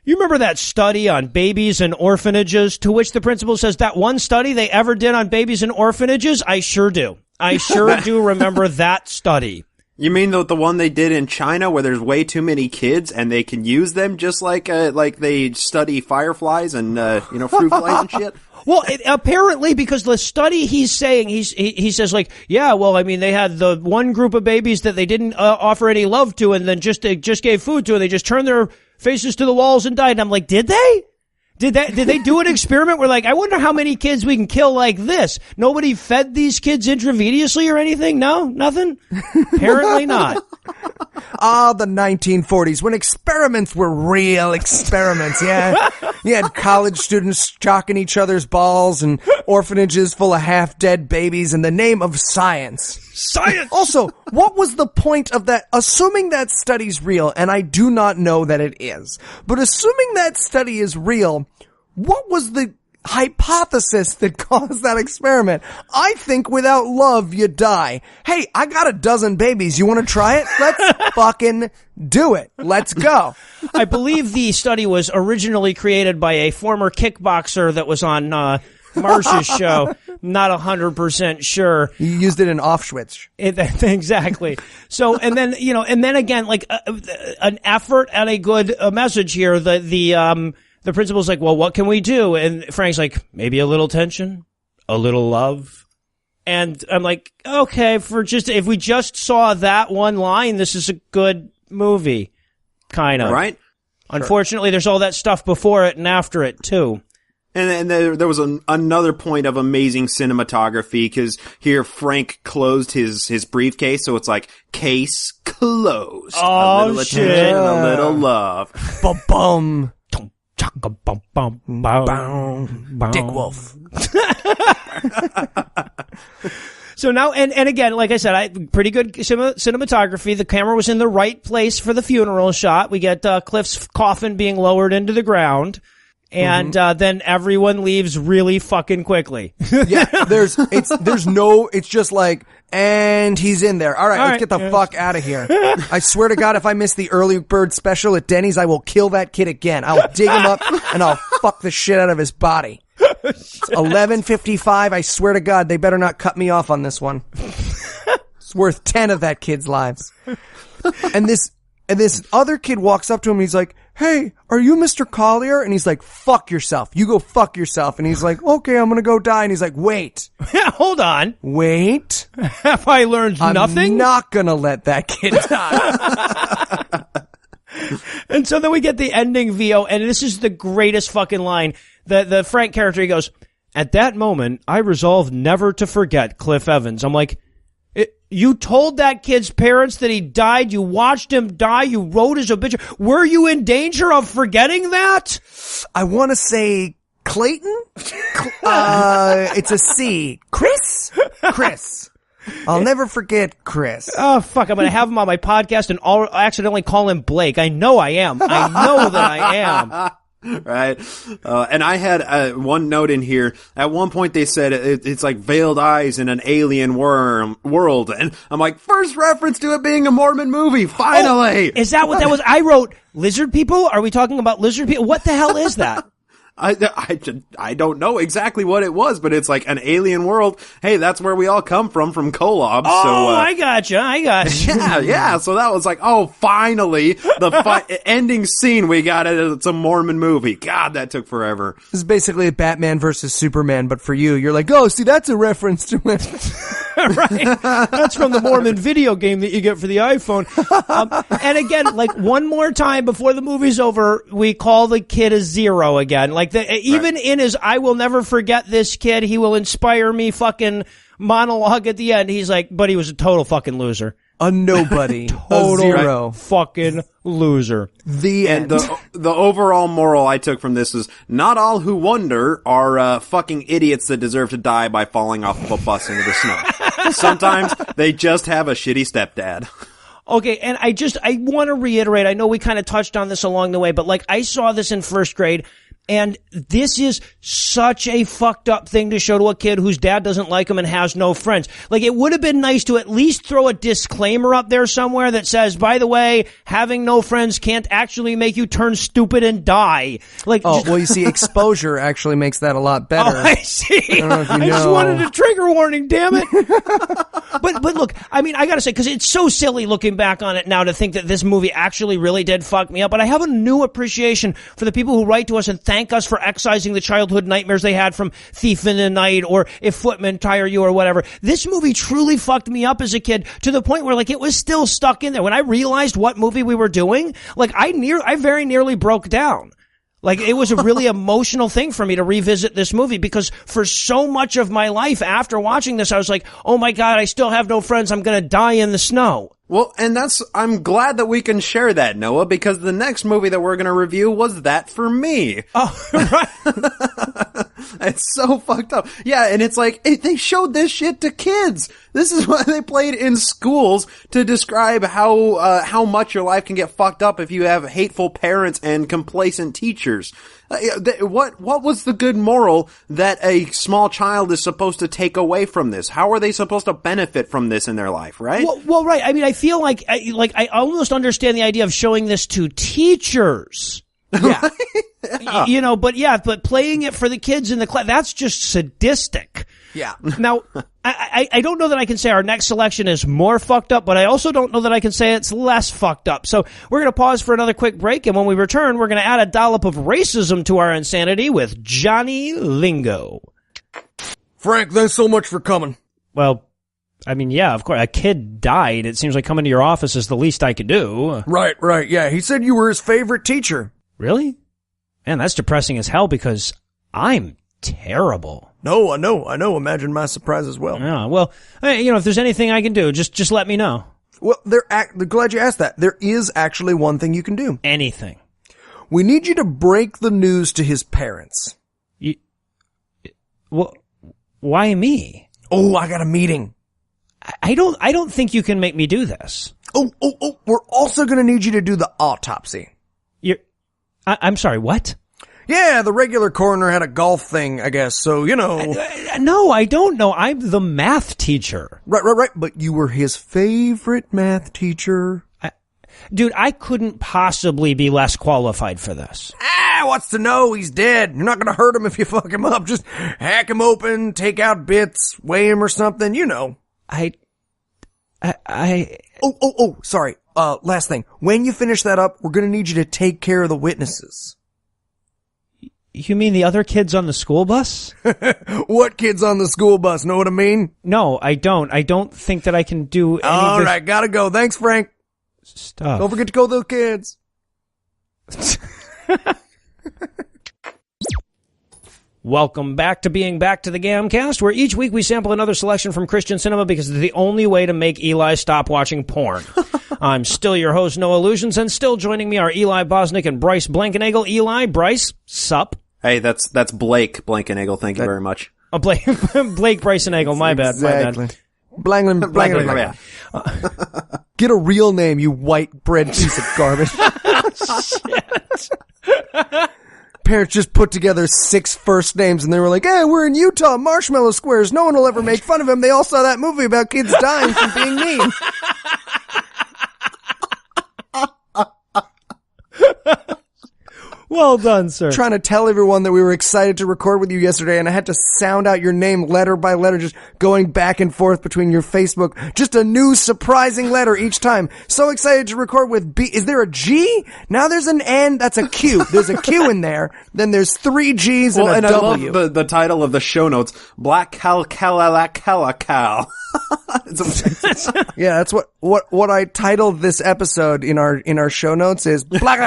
H: you remember that study on babies and orphanages? To which the principal says, that one study they ever did on babies and orphanages? I sure do. I sure do remember that study.
I: You mean the one they did in China where there's way too many kids and they can use them just like they study fireflies and fruit flies and shit?
H: Well, apparently, because the study he's saying, he says like, yeah, well, I mean, they had the one group of babies that they didn't offer any love to, and then just gave food to, and they just turned their faces to the walls and died. And I'm like, did they? Did they do an experiment where like, I wonder how many kids we can kill like this? Nobody fed these kids intravenously or anything? No? Nothing? Apparently not.
F: The 1940s, when experiments were real experiments, yeah. You had college students chalking each other's balls and orphanages full of half-dead babies in the name of science.
H: Science!
F: Also, what was the point of that? Assuming that study's real, and I do not know that it is, but assuming that study is real, what was the hypothesis that caused that experiment? I think without love, you die. Hey, I got a dozen babies. You want to try it? Let's fucking do it. Let's go.
H: I believe the study was originally created by a former kickboxer that was on Marsh's show. Not 100% sure.
F: You used it in Auschwitz.
H: Exactly. So, and then again, like an effort and a good message here. The principal's like, well, what can we do? And Frank's like, maybe a little tension, a little love. And I'm like, okay, if we just saw that one line, this is a good movie. Kind of.
I: Right?
H: Unfortunately, there's all that stuff before it and after it, too.
I: And there was another point of amazing cinematography, because here Frank closed his briefcase, so it's like, case closed.
H: Oh,
I: a little
H: shit.
I: attention, a little love.
F: Ba-bum.
H: Dick Wolf. So now, and again, like I said, pretty good cinematography. The camera was in the right place for the funeral shot. We get Cliff's coffin being lowered into the ground. And then everyone leaves really fucking quickly.
F: Yeah, it's just like, and he's in there. All right, let's get the fuck out of here. I swear to God, if I miss the early bird special at Denny's, I will kill that kid again. I'll dig him up and I'll fuck the shit out of his body. It's 11:55. I swear to God, they better not cut me off on this one. It's worth 10 of that kid's lives. And this other kid walks up to him and he's like, hey, are you Mr. Collier? And he's like, fuck yourself. You go fuck yourself. And he's like, okay, I'm going to go die. And he's like, wait.
H: Hold on.
F: Wait.
H: Have I learned nothing?
F: I'm not going to let that kid die.
H: And so then we get the ending VO, and this is the greatest fucking line. The Frank character, he goes, at that moment, I resolved never to forget Cliff Evans. I'm like, you told that kid's parents that he died. You watched him die. You wrote his obituary. Were you in danger of forgetting that?
F: I want to say Clayton. It's a C. Chris. I'll never forget Chris.
H: Oh, fuck. I'm going to have him on my podcast and accidentally call him Blake. I know I am. I know that I am.
I: Right. And I had one note in here. At one point they said it's like veiled eyes in an alien world. And I'm like, first reference to it being a Mormon movie. Finally.
H: Oh, is that what that was? I wrote lizard people. Are we talking about lizard people? What the hell is that?
I: I don't know exactly what it was, but it's like an alien world. Hey, that's where we all come from Kolob.
H: Oh,
I: so,
H: I gotcha.
I: Yeah. So that was like, oh, finally, the ending scene we got it. It's a Mormon movie. God, that took forever.
F: This is basically a Batman versus Superman, but for you, you're like, oh, see, that's a reference to it.
H: Right. That's from the Mormon video game that you get for the iPhone. And again, like one more time before the movie's over, we call the kid a zero again. Like even in his I will never forget this kid, he will inspire me fucking monologue at the end. He's like, but he was a total fucking loser.
F: A nobody.
H: Total
F: a zero.
H: Fucking loser.
F: The end.
I: And the overall moral I took from this is not all who wonder are fucking idiots that deserve to die by falling off of a bus into the snow. Sometimes they just have a shitty stepdad.
H: Okay, and I want to reiterate, I know we kind of touched on this along the way, but like I saw this in first grade, and this is such a fucked up thing to show to a kid whose dad doesn't like him and has no friends. Like, it would have been nice to at least throw a disclaimer up there somewhere that says, by the way, having no friends can't actually make you turn stupid and die. Like,
F: well, you see, exposure actually makes that a lot better.
H: Oh, I see.
F: I don't know if you know.
H: I just wanted a trigger warning, damn it. But look, I mean, I gotta say, because it's so silly looking back on it now to think that this movie actually really did fuck me up, but I have a new appreciation for the people who write to us and thank us for excising the childhood nightmares they had from Thief in the Night or If Footmen Tire You or whatever. This movie truly fucked me up as a kid to the point where like it was still stuck in there. When I realized what movie we were doing, like I very nearly broke down. Like, it was a really emotional thing for me to revisit this movie because for so much of my life after watching this, I was like, oh my God, I still have no friends. I'm going to die in the snow.
I: Well, and I'm glad that we can share that, Noah, because the next movie that we're going to review was That for Me.
H: Oh, right.
I: It's so fucked up. Yeah, and it's like, they showed this shit to kids. This is what they played in schools to describe how much your life can get fucked up if you have hateful parents and complacent teachers. What was the good moral that a small child is supposed to take away from this? How are they supposed to benefit from this in their life, right?
H: Well, right. I mean, I feel like I almost understand the idea of showing this to teachers.
F: Yeah.
H: Yeah. You know, but playing it for the kids in the class, that's just sadistic.
F: Yeah.
H: Now, I don't know that I can say our next selection is more fucked up, but I also don't know that I can say it's less fucked up. So we're going to pause for another quick break, and when we return, we're going to add a dollop of racism to our insanity with Johnny Lingo.
F: Frank, thanks so much for coming.
H: Well, I mean, yeah, of course. A kid died. It seems like coming to your office is the least I could do.
F: Right. Yeah, he said you were his favorite teacher.
H: Really? Man, that's depressing as hell because I'm terrible.
F: No, I know. Imagine my surprise as well.
H: Yeah, well, you know, if there's anything I can do, just let me know.
F: Well, glad you asked that. There is actually one thing you can do.
H: Anything.
F: We need you to break the news to his parents.
H: Well, why me?
F: Oh, I got a meeting.
H: I don't think you can make me do this.
F: Oh, we're also gonna need you to do the autopsy.
H: I'm sorry, what?
F: Yeah, the regular coroner had a golf thing, I guess, so, you know.
H: No, I don't know. I'm the math teacher.
F: Right, but you were his favorite math teacher.
H: Dude, I couldn't possibly be less qualified for this.
F: What's to know? He's dead. You're not gonna hurt him if you fuck him up. Just hack him open, take out bits, weigh him or something, you know. Oh, sorry. Last thing. When you finish that up, we're gonna need you to take care of the witnesses.
H: You mean the other kids on the school bus?
F: What kids on the school bus? Know what I mean?
H: No, I don't. I don't think that I can do any of this.
F: Alright, gotta go. Thanks, Frank.
H: Stuff.
F: Don't forget to go with the kids.
H: Welcome back to being back to the GAMcast, where each week we sample another selection from Christian cinema because it's the only way to make Eli stop watching porn. I'm still your host, Noah Lugeons, and still joining me are Eli Bosnick and Bryce Blankenagel. Eli, Bryce, sup?
I: Hey, that's Blake Blankenagel. Thank you very much.
H: Blake Brycenagel, my bad.
F: Blankenagel. Get a real name, you white bread piece of garbage.
H: Shit.
F: Parents just put together 6 first names and they were like, hey, we're in Utah, Marshmallow Squares. No one will ever make fun of him. They all saw that movie about kids dying from being mean.
H: Well done, sir.
F: Trying to tell everyone that we were excited to record with you yesterday, and I had to sound out your name letter by letter, just going back and forth between your Facebook. Just a new surprising letter each time. So excited to record with B. Is there a G? Now there's an N. That's a Q. There's a Q in there. Then there's 3 G's and a W.
I: I love the title of the show notes. Black Cal.
F: Yeah, that's what I titled this episode in our show notes is black.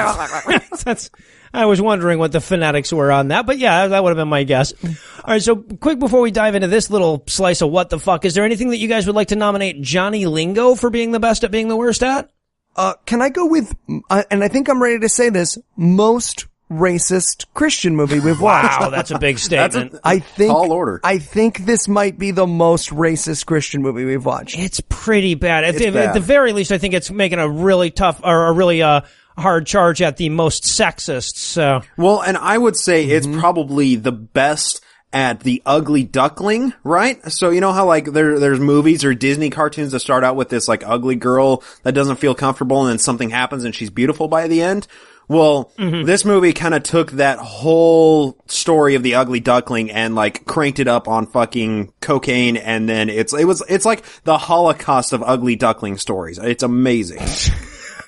H: I was wondering what the phonetics were on that, but yeah, that would have been my guess. All right, so quick before we dive into this little slice of what the fuck, is there anything that you guys would like to nominate Johnny Lingo for being the best at being the worst at?
F: Can I go with, and I think I'm ready to say this, most racist Christian movie we've watched.
H: Wow, that's a big statement.
I: Tall order.
F: I think this might be the most racist Christian movie we've watched.
H: It's pretty bad. At
F: bad.
H: the very least, I think it's making a really tough or a really hard charge at the most sexist. So,
I: well, and I would say it's probably the best at the ugly duckling, right? So you know how like there's movies or Disney cartoons that start out with this like ugly girl that doesn't feel comfortable and then something happens and she's beautiful by the end? Well, this movie kind of took that whole story of the ugly duckling and like cranked it up on fucking cocaine, and then it's like the Holocaust of ugly duckling stories. It's amazing.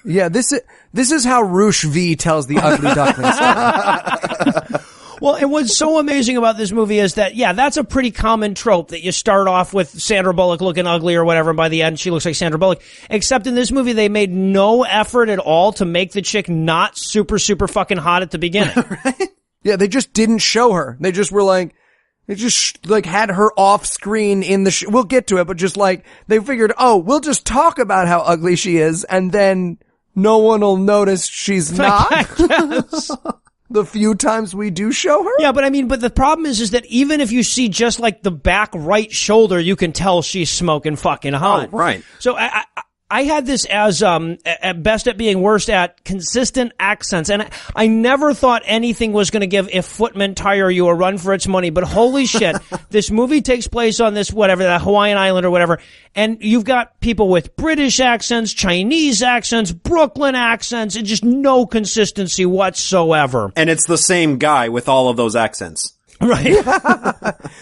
F: Yeah, this is how Roosh V tells the ugly duckling story.
H: Well, and what's so amazing about this movie is that, yeah, that's a pretty common trope that you start off with Sandra Bullock looking ugly or whatever, and by the end she looks like Sandra Bullock. Except in this movie, they made no effort at all to make the chick not super, super fucking hot at the beginning.
F: Right? Yeah, they just didn't show her. They just were like, they just like had her off screen in the we'll get to it, but just like, they figured, oh, we'll just talk about how ugly she is, and then no one will notice she's not.
H: Yes.
F: The few times we do show her?
H: Yeah, but I mean, but the problem is that even if you see just like the back right shoulder, you can tell she's smoking fucking hot.
I: Oh, right.
H: So I had this as at best at being worst at consistent accents, and I never thought anything was going to give If Footmen Tire You a run for its money, but holy shit, this movie takes place on this whatever, that Hawaiian island or whatever, and you've got people with British accents, Chinese accents, Brooklyn accents, and just no consistency whatsoever.
I: And it's the same guy with all of those accents.
H: Right.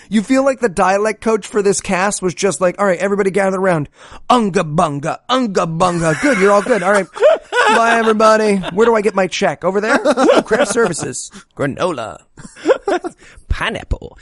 F: You feel like the dialect coach for this cast was just like, all right, everybody gather around. Unga bunga, unga bunga. Good, you're all good. All right. Bye, everybody. Where do I get my check? Over there? Craft services. Granola.
H: Pineapple.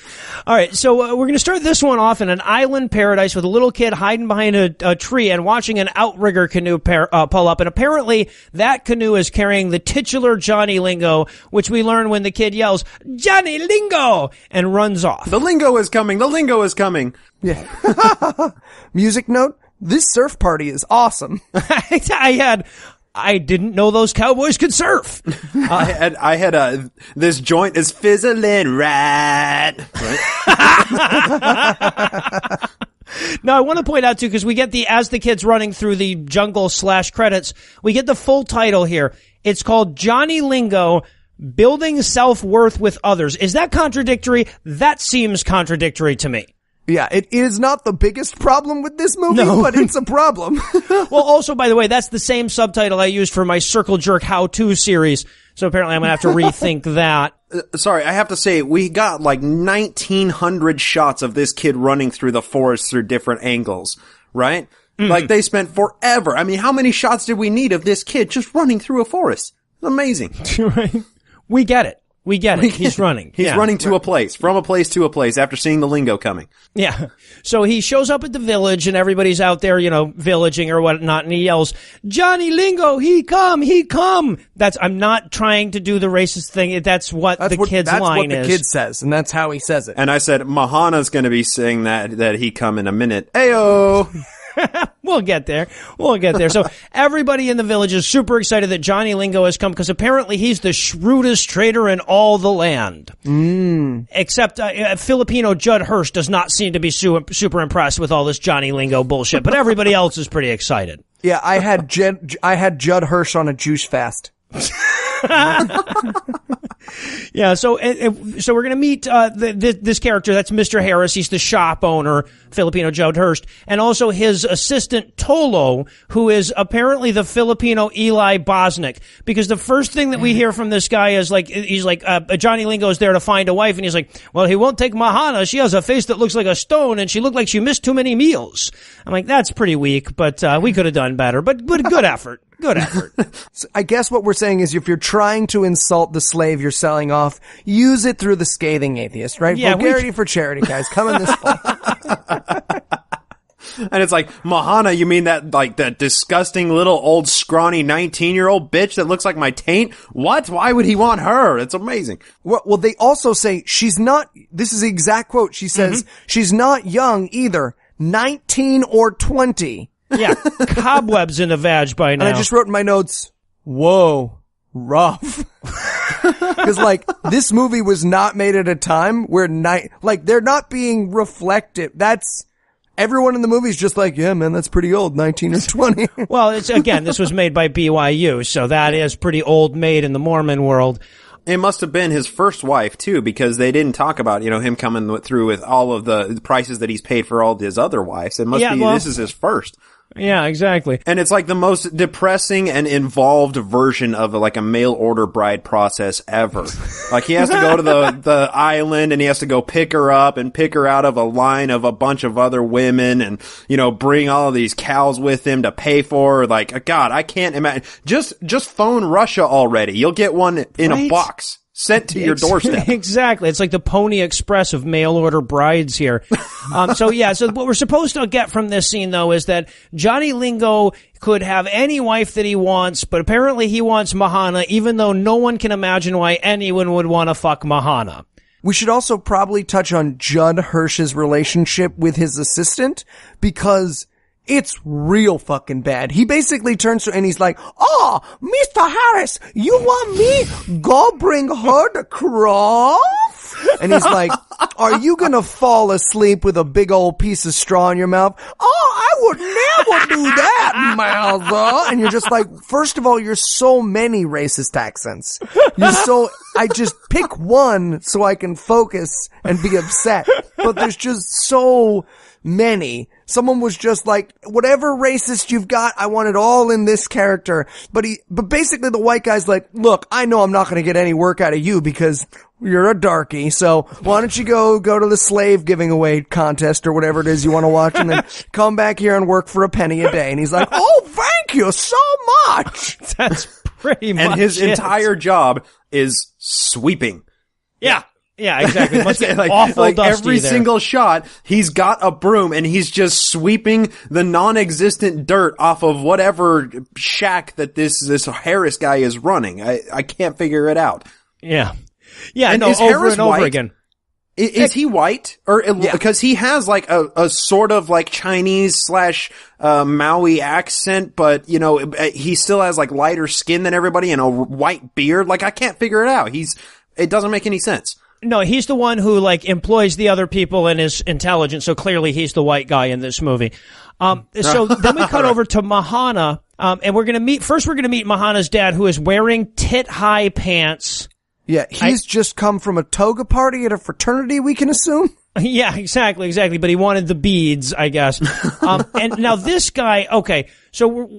H: All right, so we're going to start this one off in an island paradise with a little kid hiding behind a tree and watching an outrigger canoe pull up. And apparently that canoe is carrying the titular Johnny Lingo, which we learn when the kid yells, "Johnny Lingo!" and runs off.
I: The lingo is coming. The lingo is coming.
F: Yeah. Music note, this surf party is awesome.
H: I didn't know those cowboys could surf.
I: I had this joint is fizzling right.
H: Now, I want to point out, too, because we get as the kid's running through the jungle / credits, we get the full title here. It's called Johnny Lingo, Building Self-Worth with Others. Is that contradictory? That seems contradictory to me.
F: Yeah, it is not the biggest problem with this movie, but it's a problem.
H: Well, also, by the way, that's the same subtitle I used for my Circle Jerk How-To series, so apparently I'm going to have to rethink that.
I: Sorry, I have to say, we got like 1,900 shots of this kid running through the forest through different angles, right? Mm-hmm. Like, they spent forever. I mean, how many shots did we need of this kid just running through a forest? It's amazing.
H: Right. We get it. He's running.
I: He's running to a place, from a place to a place after seeing the lingo coming.
H: Yeah. So he shows up at the village and everybody's out there, villaging or whatnot, and he yells, "Johnny Lingo, he come! I'm not trying to do the racist thing. That's what the kid's line is.
F: That's what the kid says, and that's how he says it.
I: And I said, Mahana's gonna be saying that he come in a minute. Ayo!
H: We'll get there. So everybody in the village is super excited that Johnny Lingo has come because apparently he's the shrewdest trader in all the land. Except Filipino Judd Hirsch does not seem to be super impressed with all this Johnny Lingo bullshit, but everybody else is pretty excited.
F: Yeah, I had Judd Hirsch on a juice fast.
H: Yeah, so we're gonna meet this character. That's Mr. Harris. He's the shop owner, Filipino Joe Hurst, and also his assistant Tolo, who is apparently the Filipino Eli Bosnick. Because the first thing that we hear from this guy is he's like Johnny Lingo's there to find a wife, and he's like, well, he won't take Mahana. She has a face that looks like a stone, and she looked like she missed too many meals. I'm like, that's pretty weak, but we could have done better. But good effort. Good effort.
F: So I guess what we're saying is if you're trying to insult the slave you're selling off, use it through the scathing atheist, right?
H: Yeah,
F: Vulgarity for charity, guys. Coming this fall.
I: And it's like, Mahana, you mean that disgusting little old scrawny 19-year-old bitch that looks like my taint? What? Why would he want her? It's amazing.
F: Well, they also say she's not, this is the exact quote. She says, she's not young either. 19 or 20.
H: Yeah, cobwebs in the vag by now.
F: And I just wrote in my notes, whoa, rough. Because, this movie was not made at a time where they're not being reflective. Everyone in the movie is just like, yeah, man, that's pretty old, 19 or 20.
H: Well, this was made by BYU, so that is pretty old made in the Mormon world.
I: It must have been his first wife, too, because they didn't talk about, him coming through with all of the prices that he's paid for all his other wives. It must be, this is his first.
H: Yeah, exactly.
I: And it's like the most depressing and involved version of a mail order bride process ever. Like he has to go to the island and he has to go pick her up and pick her out of a line of a bunch of other women and, bring all of these cows with him to pay for her. Like, God, I can't imagine. Just phone Russia already. You'll get one in a box. Sent to your doorstep.
H: Exactly. It's like the Pony Express of mail order brides here. So what we're supposed to get from this scene, though, is that Johnny Lingo could have any wife that he wants, but apparently he wants Mahana, even though no one can imagine why anyone would want to fuck Mahana.
F: We should also probably touch on Judd Hirsch's relationship with his assistant, because it's real fucking bad. He basically turns to her and he's like, oh, Mr. Harris, you want me? Go bring her the cross? And he's like, are you gonna fall asleep with a big old piece of straw in your mouth? Oh, I would never do that, mother. And you're just like, first of all, you're so many racist accents. I just pick one so I can focus and be upset. But there's just so many. Someone was just like, whatever racist you've got, I want it all in this character. But basically the white guy's like, look, I know I'm not going to get any work out of you because you're a darky. So why don't you go to the slave giving away contest or whatever it is you want to watch and then come back here and work for a penny a day. And he's like, oh, thank you so much.
H: That's pretty much
I: And his entire job is sweeping.
H: Yeah. Yeah, exactly. It must be awful dusty
I: every
H: there.
I: single shot, he's got a broom and he's just sweeping the non-existent dirt off of whatever shack that this Harris guy is running. I can't figure it out.
H: Yeah. Yeah,
I: and
H: no,
I: is
H: over
I: Harris
H: and over
I: white?
H: Is
I: he white? Because he has a sort of Chinese / Maui accent, but he still has lighter skin than everybody and a white beard. I can't figure it out. It doesn't make any sense.
H: No, he's the one who employs the other people and is intelligent. So clearly he's the white guy in this movie. So then we cut over to Mahana, and we're going to meet Mahana's dad, who is wearing tit-high pants.
F: Yeah, he's just come from a toga party at a fraternity, we can assume.
H: Yeah, exactly. But he wanted the beads, I guess. And now this guy, okay, so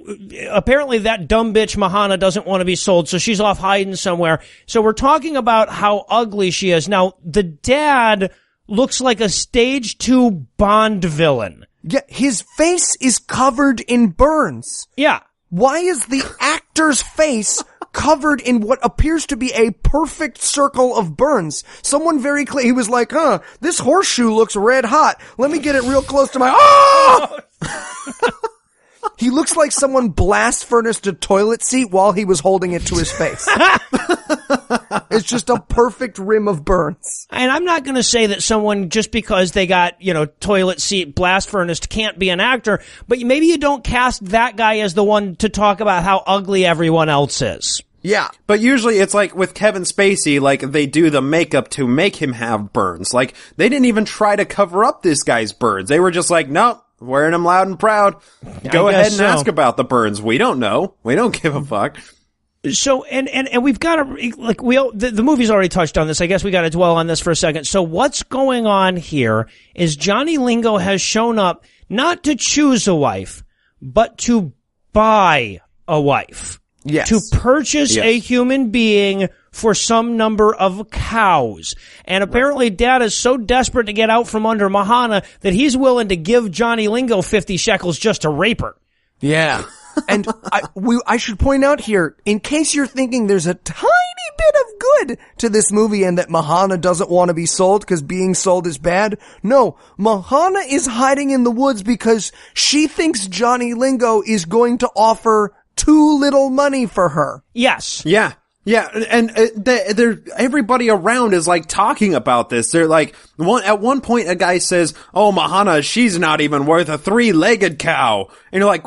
H: apparently that dumb bitch Mahana doesn't want to be sold, so she's off hiding somewhere. So we're talking about how ugly she is. Now, the dad looks like a stage 2 Bond villain.
F: Yeah, his face is covered in burns.
H: Yeah.
F: Why is the actor's face covered in what appears to be a perfect circle of burns? Someone very clear, he was like, this horseshoe looks red hot. Let me get it real close to my, oh! He looks like someone blast furnaced a toilet seat while he was holding it to his face. It's just a perfect rim of burns.
H: And I'm not going to say that someone, just because they got, toilet seat blast furnace, can't be an actor, but maybe you don't cast that guy as the one to talk about how ugly everyone else is.
I: Yeah. But usually it's with Kevin Spacey, they do the makeup to make him have burns. They didn't even try to cover up this guy's burns. They were just nope. Wearing them loud and proud. Go ahead and ask about the burns. We don't know. We don't give a fuck.
H: So, and we've got to, like, the movie's already touched on this. I guess we got to dwell on this for a second. So what's going on here is Johnny Lingo has shown up not to choose a wife, but to buy a wife.
F: Yes.
H: To purchase a human being for some number of cows. And apparently Dad is so desperate to get out from under Mahana that he's willing to give Johnny Lingo 50 shekels just to rape her.
F: Yeah. And I should point out here, in case you're thinking there's a tiny bit of good to this movie and that Mahana doesn't want to be sold because being sold is bad. No, Mahana is hiding in the woods because she thinks Johnny Lingo is going to offer too little money for her.
H: Yes.
I: Yeah. Yeah, and everybody around is like talking about this. They're like, at one point a guy says, "Oh, Mahana, she's not even worth a 3-legged cow." And you're like,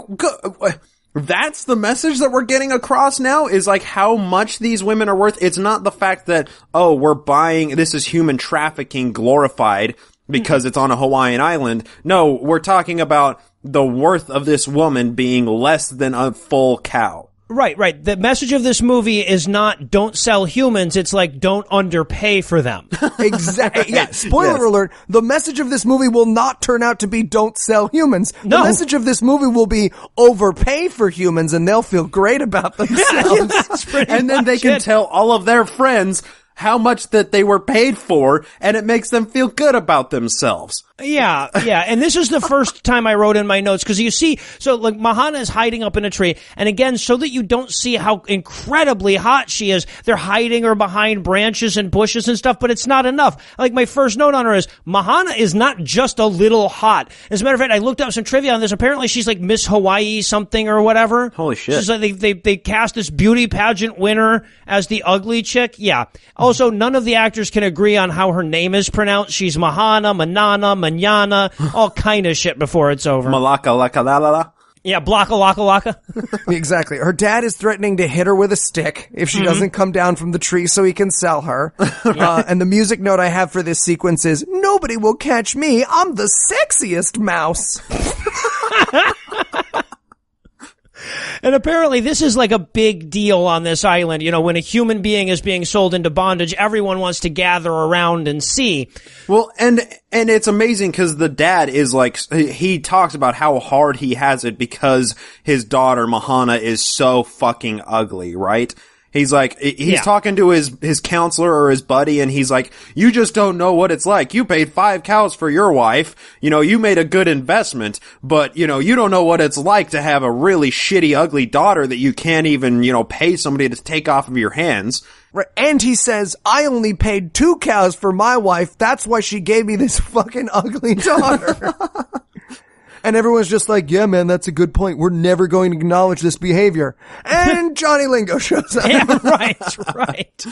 I: that's the message that we're getting across now, is like how much these women are worth. It's not the fact that, oh, we're buying, this is human trafficking glorified because it's on a Hawaiian island. No, we're talking about the worth of this woman being less than a full cow.
H: Right. The message of this movie is not don't sell humans. It's like don't underpay for them.
F: Exactly. Yeah. Spoiler alert. The message of this movie will not turn out to be don't sell humans.
H: No.
F: The message of this movie will be overpay for humans and they'll feel great about themselves.
I: And then they can tell all of their friends how much that they were paid for, and it makes them feel good about themselves.
H: Yeah. And this is the first time I wrote in my notes, because you see, so like Mahana is hiding up in a tree, and again, so that you don't see how incredibly hot she is, they're hiding her behind branches and bushes and stuff, but it's not enough. Like, my first note on her is, Mahana is not just a little hot. As a matter of fact, I looked up some trivia on this. Apparently she's like Miss Hawaii something or whatever.
I: Holy shit.
H: She's like, they cast this beauty pageant winner as the ugly chick. Yeah. Also, none of the actors can agree on how her name is pronounced. She's Mahana, Manana, Manana, all kind of shit before it's over.
I: Malaka laka la la la.
H: Yeah, blocka laka laka.
F: Exactly. Her dad is threatening to hit her with a stick if she doesn't come down from the tree so he can sell her. And the music note I have for this sequence is, "Nobody will catch me. I'm the sexiest mouse."
H: And apparently this is like a big deal on this island. You know, when a human being is being sold into bondage, everyone wants to gather around and see.
I: Well, and it's amazing because the dad is like, he talks about how hard he has it because his daughter Mahana is so fucking ugly, right? He's like, he's talking to his counselor or his buddy, and he's like, "You just don't know what it's like. You paid 5 cows for your wife. You know, you made a good investment, but, you know, you don't know what it's like to have a really shitty, ugly daughter that you can't even, you know, pay somebody to take off of your hands."
F: Right. And he says, "I only paid 2 cows for my wife. That's why she gave me this fucking ugly daughter." And everyone's just like, "Yeah, man, that's a good point. We're never going to acknowledge this behavior." And Johnny Lingo shows up.
H: Yeah, right.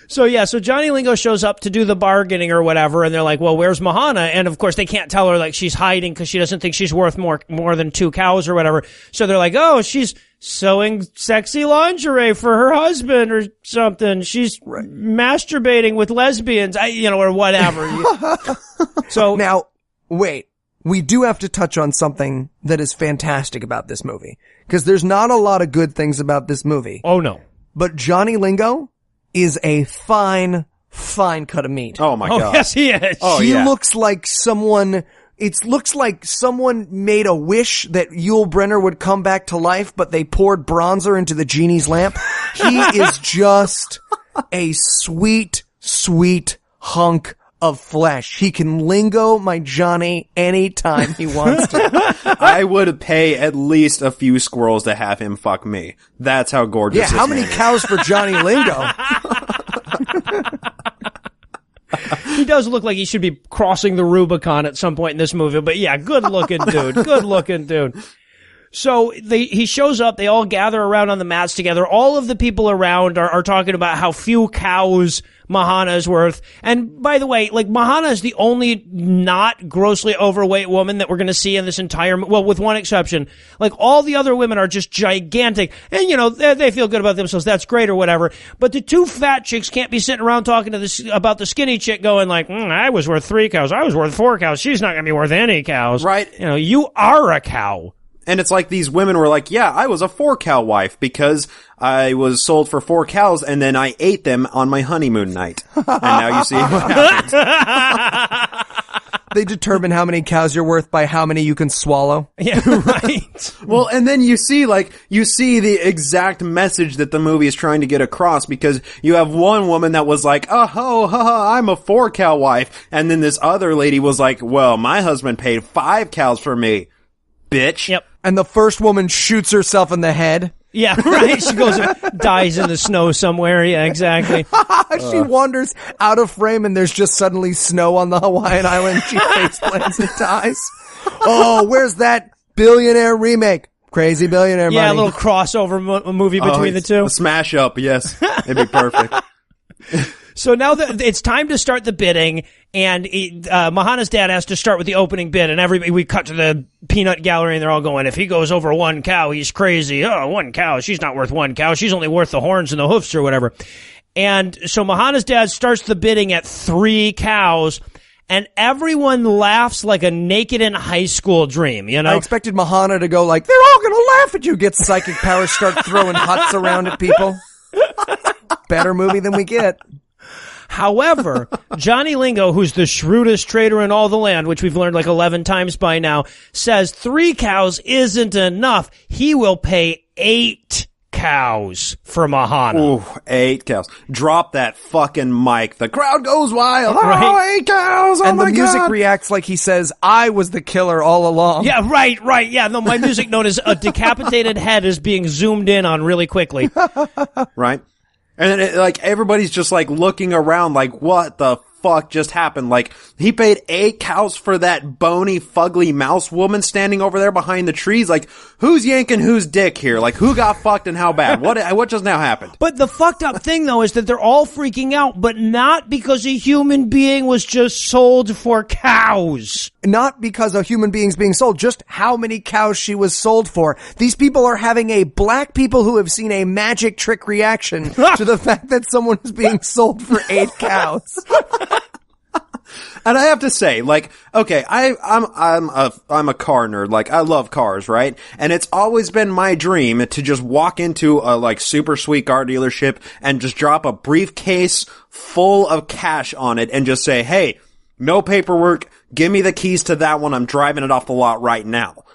H: So Johnny Lingo shows up to do the bargaining or whatever, and they're like, "Well, where's Mahana?" And of course they can't tell her, like, she's hiding because she doesn't think she's worth more than 2 cows or whatever. So they're like, "Oh, she's sewing sexy lingerie for her husband or something. She's masturbating with lesbians, or whatever." So
F: now, wait. We do have to touch on something that is fantastic about this movie, because there's not a lot of good things about this movie.
H: Oh, no.
F: But Johnny Lingo is a fine cut of meat.
I: Oh my God.
H: Yes, he is.
F: He looks like someone, looks like someone made a wish that Yul Brynner would come back to life, but they poured bronzer into the genie's lamp. He is just a sweet hunk of flesh. He can lingo my Johnny anytime he wants to.
I: I would pay at least a few squirrels to have him fuck me. That's how gorgeous.
F: Yeah, how many cows for Johnny Lingo?
H: He does look like he should be crossing the Rubicon at some point in this movie, but yeah, good looking dude. So he shows up, they all gather around on the mats together. All of the people around are talking about how few cows Mahana is worth. And by the way, like, Mahana is the only not grossly overweight woman that we're going to see in this entire, well, with one exception. Like, all the other women are just gigantic. And, they feel good about themselves. That's great or whatever. But the 2 fat chicks can't be sitting around talking about the skinny chick going like, "I was worth 3 cows. I was worth 4 cows. She's not going to be worth any cows."
I: Right.
H: You are a cow.
I: And it's like these women were like, yeah, I was a 4-cow wife because I was sold for 4 cows and then I ate them on my honeymoon night. And now you see what happens.
F: They determine how many cows you're worth by how many you can swallow.
H: Yeah, right.
I: Well, and then you see the exact message that the movie is trying to get across, because you have one woman that was like, I'm a 4-cow wife. And then this other lady was like, well, my husband paid 5 cows for me, bitch.
H: Yep.
F: And the first woman shoots herself in the head.
H: Yeah, right. She goes and dies in the snow somewhere. Yeah, exactly.
F: She wanders out of frame and there's just suddenly snow on the Hawaiian island. She face plants and dies. Oh, where's that billionaire remake? Crazy billionaire money.
H: Yeah, a little crossover movie between the two.
I: A smash up, yes. It'd be perfect.
H: So now that it's time to start the bidding, and Mahana's dad has to start with the opening bid, and we cut to the peanut gallery, and they're all going, if he goes over 1 cow, he's crazy. Oh, 1 cow. She's not worth 1 cow. She's only worth the horns and the hoofs or whatever. And so Mahana's dad starts the bidding at 3 cows, and everyone laughs like a naked in high school dream, you know?
F: I expected Mahana to go like, they're all gonna laugh at you, get psychic powers, start throwing huts around at people. Better movie than we get.
H: However, Johnny Lingo, who's the shrewdest trader in all the land, which we've learned like 11 times by now, says 3 cows isn't enough. He will pay 8 cows for Mahana.
I: Ooh, 8 cows. Drop that fucking mic. The crowd goes wild.
H: Right.
I: Oh, 8 cows. Oh,
F: and
I: my
F: the music
I: God.
F: reacts like he says, I was the killer all along.
H: Yeah, right. Yeah, no, my music note is a decapitated head is being zoomed in on really quickly.
I: Right. And then everybody's just like looking around like, what the fuck just happened? Like, he paid 8 cows for that bony, fugly mouse woman standing over there behind the trees. Like, who's yanking whose dick here? Like, who got fucked and how bad? What just now happened?
H: But the fucked up thing, though, is that they're all freaking out, but not because a human being was just sold for cows.
F: Not because a human being's being sold, just how many cows she was sold for. These people are having a black people who have seen a magic trick reaction to the fact that someone is being sold for 8 cows.
I: And I have to say, like, okay, I'm a car nerd. Like, I love cars, right? And it's always been my dream to just walk into a, super sweet car dealership and just drop a briefcase full of cash on it and just say, hey, no paperwork, give me the keys to that one, I'm driving it off the lot right now.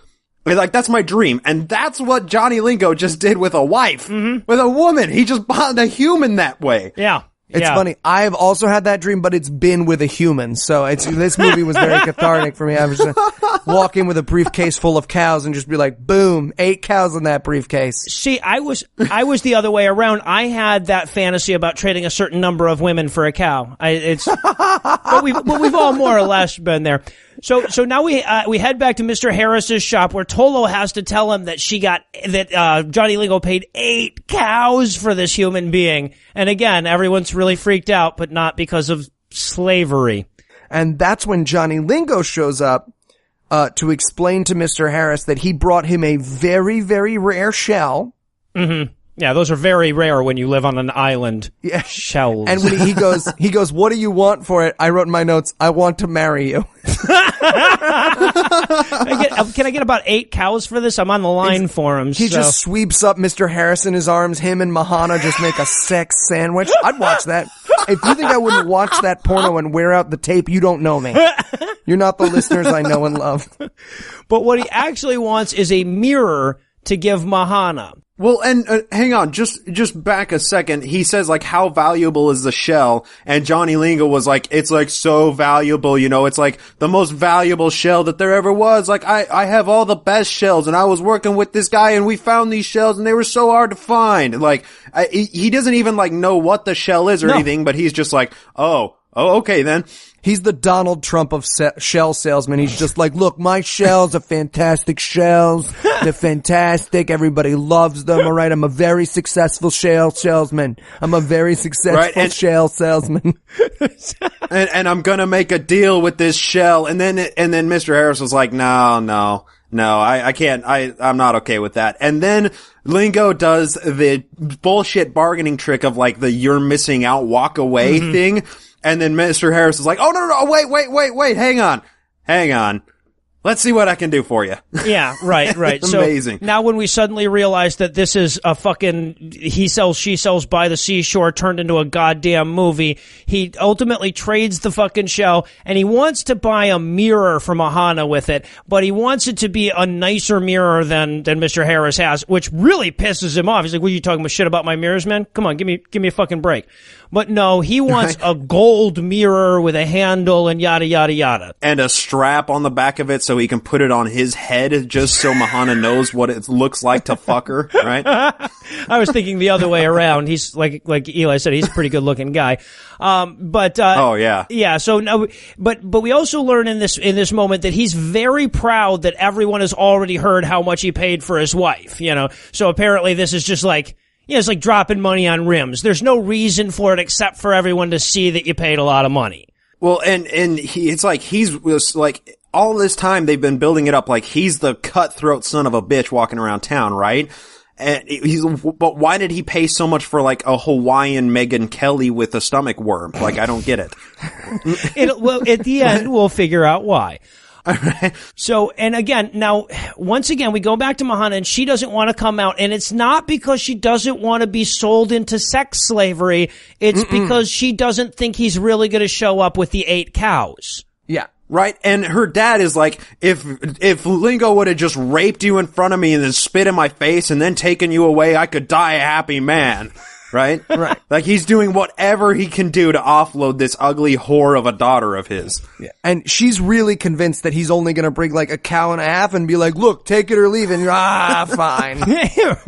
I: Like, that's my dream. And that's what Johnny Lingo just did with a wife. Mm-hmm. With a woman. He just bought a human that way.
H: Yeah.
F: It's funny. I've also had that dream, but it's been with a human. So this movie was very cathartic for me. I was just walk in with a briefcase full of cows and just be like, boom, 8 cows in that briefcase.
H: See, I was the other way around. I had that fantasy about trading a certain number of women for a cow. But we've all more or less been there. So now we head back to Mr. Harris's shop where Tolo has to tell him that Johnny Lingo paid 8 cows for this human being. And again, everyone's really freaked out, but not because of slavery.
F: And that's when Johnny Lingo shows up, to explain to Mr. Harris that he brought him a very, very rare shell.
H: Mm-hmm. Yeah, those are very rare when you live on an island.
F: Yeah.
H: Shells.
F: And when he goes, what do you want for it? I wrote in my notes, I want to marry you.
H: Can I get about 8 cows for this? I'm on the line for him.
F: He just sweeps up Mr. Harris in his arms. Him and Mahana just make a sex sandwich. I'd watch that. If you think I wouldn't watch that porno and wear out the tape, you don't know me. You're not the listeners I know and love.
H: But what he actually wants is a mirror to give Mahana.
I: Well, and hang on, just back a second. He says, like, how valuable is the shell? And Johnny Lingo was like, it's like so valuable, it's like the most valuable shell that there ever was. Like, I have all the best shells, and I was working with this guy, and we found these shells, and they were so hard to find. Like, he doesn't even, know what the shell is or anything, but he's just like, oh, okay then.
F: He's the Donald Trump of shell salesmen. He's just like, look, my shells are fantastic shells. They're fantastic. Everybody loves them. All right. I'm a very successful shell salesman. I'm a very successful shell salesman.
I: and I'm gonna make a deal with this shell. And then Mr. Harris was like, no, I can't. I'm not okay with that. And then Lingo does the bullshit bargaining trick of the you're missing out, walk away thing. And then Mr. Harris is like, oh, no, wait, hang on. let's see what I can do for you.
H: Yeah, right.
I: Amazing.
H: So now when we suddenly realize that this is a fucking he sells, she sells by the seashore turned into a goddamn movie, he ultimately trades the fucking shell and he wants to buy a mirror for Mahana with it, but he wants it to be a nicer mirror than Mr. Harris has, which really pisses him off. He's like, what are you talking about shit about my mirrors, man? Come on, give me a fucking break. But no, he wants a gold mirror with a handle and yada, yada, yada.
I: And a strap on the back of it so he can put it on his head just so Mahana knows what it looks like to fuck her, right?
H: I was thinking the other way around. He's like Eli said, he's a pretty good looking guy.
I: Oh yeah.
H: Yeah, so no, but we also learn in this moment that he's very proud that everyone has already heard how much he paid for his wife, you know. So apparently this is just like, it's like dropping money on rims. There's no reason for it except for everyone to see that you paid a lot of money.
I: Well, and it's like was like all this time they've been building it up like he's the cutthroat son of a bitch walking around town, right? And but why did he pay so much for like a Hawaiian Megyn Kelly with a stomach worm? Like, I don't get it.
H: Well, at the end, we'll figure out why.
I: All right.
H: So, and again, now, once again, we go back to Mahana and she doesn't want to come out, and it's not because she doesn't want to be sold into sex slavery. It's because she doesn't think he's really going to show up with the 8 cows.
F: Yeah.
I: Right? And her dad is like, if Lingo would have just raped you in front of me and then spit in my face and then taken you away, I could die a happy man. Right?
F: Right.
I: Like, he's doing whatever he can do to offload this ugly whore of a daughter of his.
F: Yeah. And she's really convinced that he's only going to bring like a cow and a half and be like, look, take it or leave it. And fine.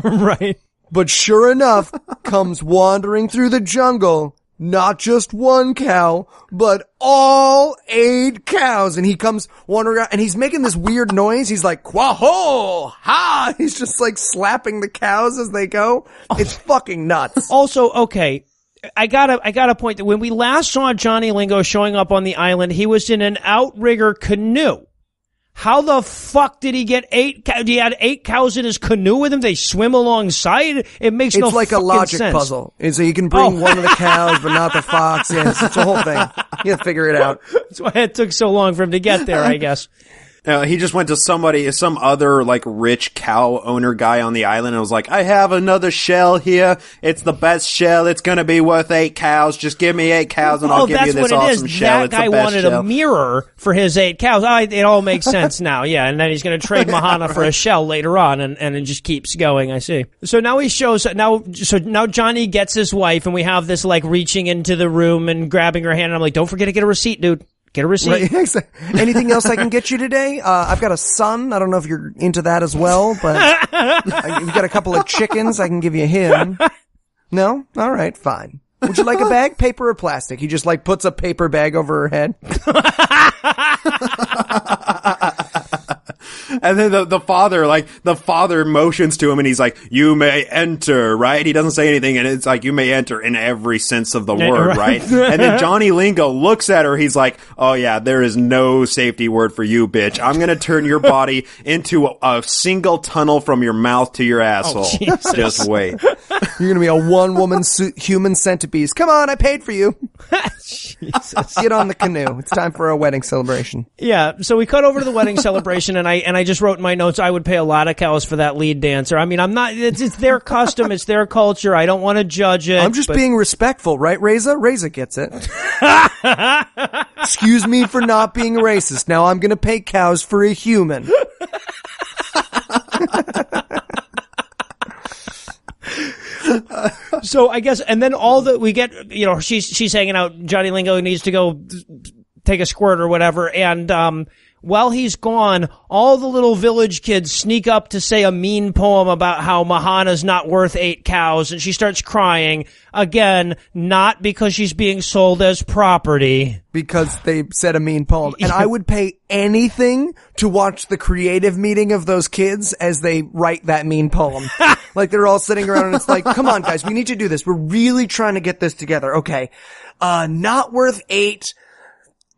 H: Right.
F: But sure enough, comes wandering through the jungle, not just one cow, but all 8 cows. And he comes wandering out and he's making this weird noise. He's like, quaho, ha. He's just like slapping the cows as they go. It's fucking nuts.
H: Also, okay, I gotta point that when we last saw Johnny Lingo showing up on the island, he was in an outrigger canoe. How the fuck did he get 8 cows? He had 8 cows in his canoe with him? They swim alongside? It makes no fucking sense.
F: It's like a logic puzzle. So you can bring one of the cows, but not the fox. Yes, it's a whole thing. You gotta figure it out.
H: That's why it took so long for him to get there, I guess.
I: He just went to some other, like, rich cow owner guy on the island and was like, I have another shell here. It's the best shell. It's gonna be worth 8 cows. Just give me 8 cows and I'll give you this awesome shell.
H: That guy wanted a mirror for his 8 cows. It all makes sense now, yeah. And then he's gonna trade Mahana for a shell later on, and it just keeps going, I see. So now now Johnny gets his wife, and we have this, like, reaching into the room and grabbing her hand, and I'm like, don't forget to get a receipt, dude. Get a receipt.
F: Right. Anything else I can get you today? I've got a son. I don't know if you're into that as well, but we've got a couple of chickens. I can give you him. No? All right, fine. Would you like a bag? Paper or plastic? He just like puts a paper bag over her head.
I: And then the father motions to him and he's like, you may enter, right? He doesn't say anything and it's like, you may enter in every sense of the word, right? And then Johnny Lingo looks at her, he's like, oh yeah, there is no safety word for you, bitch. I'm gonna turn your body into a single tunnel from your mouth to your asshole. Oh, just wait.
F: You're gonna be a one-woman human centipede. Come on, I paid for you. Jesus. Get on the canoe. It's time for a wedding celebration.
H: Yeah, so we cut over to the wedding celebration, and I just wrote in my notes, I would pay a lot of cows for that lead dancer. I mean, I'm not, it's their custom, it's their culture, I don't want to judge it.
F: I'm just being respectful, right, Reza? Reza gets it. Excuse me for not being racist. Now I'm gonna pay cows for a human.
H: So I guess, and then all that we get, she's hanging out. Johnny Lingo needs to go take a squirt or whatever. And, while he's gone, all the little village kids sneak up to say a mean poem about how Mahana's not worth 8 cows. And she starts crying again, not because she's being sold as property.
F: Because they said a mean poem. And I would pay anything to watch the creative meeting of those kids as they write that mean poem. Like they're all sitting around and it's like, come on guys, we need to do this. We're really trying to get this together. Okay. Not worth 8.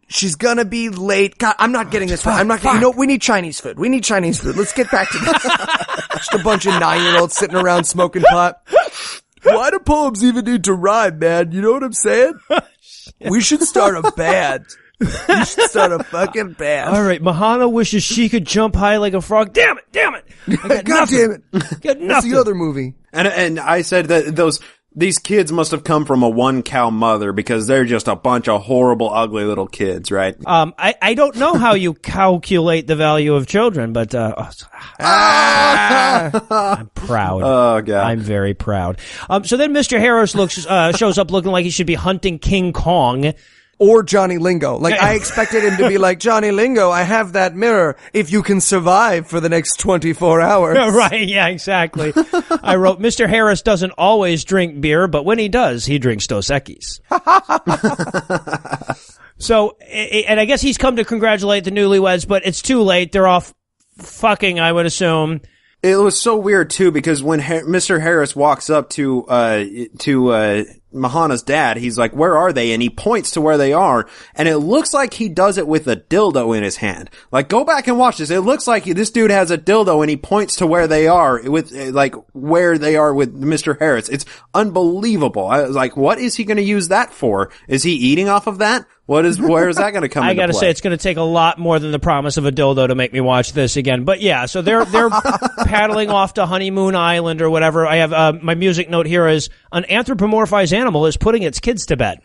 F: She's gonna be late. God, I'm not getting this. I'm not. We need Chinese food. Let's get back to this. Just a bunch of 9-year-olds sitting around smoking pot. Why do poems even need to rhyme, man? You know what I'm saying? We should start a band. You should start a fucking band.
H: All right, Mahana wishes she could jump high like a frog. Damn it! I got
F: God
H: nothing.
F: damn it.
H: Got
F: That's
H: nothing.
F: the other movie.
I: And I said that these kids must have come from a one cow mother because they're just a bunch of horrible, ugly little kids, right?
H: I don't know how you calculate the value of children, but I'm proud.
I: Oh god,
H: I'm very proud. So then Mr. Harris shows up looking like he should be hunting King Kong.
F: Or Johnny Lingo. Like, I expected him to be like, Johnny Lingo, I have that mirror if you can survive for the next 24 hours.
H: Right, yeah, exactly. I wrote, Mr. Harris doesn't always drink beer, but when he does, he drinks Dos Equis. So, and I guess he's come to congratulate the newlyweds, but it's too late. They're off fucking, I would assume.
I: It was so weird too because when Mr. Harris walks up to Mahana's dad, he's like, "Where are they?" And he points to where they are, and it looks like he does it with a dildo in his hand. Like, go back and watch this. It looks like this dude has a dildo and he points to where they are with where they are with Mr. Harris. It's unbelievable. I was like, what is he going to use that for? Is he eating off of that? Where is that going to come into play?
H: I gotta say, it's going to take a lot more than the promise of a dildo to make me watch this again. But yeah, so they're paddling off to Honeymoon Island or whatever. I have my music note here is an anthropomorphized animal is putting its kids to bed.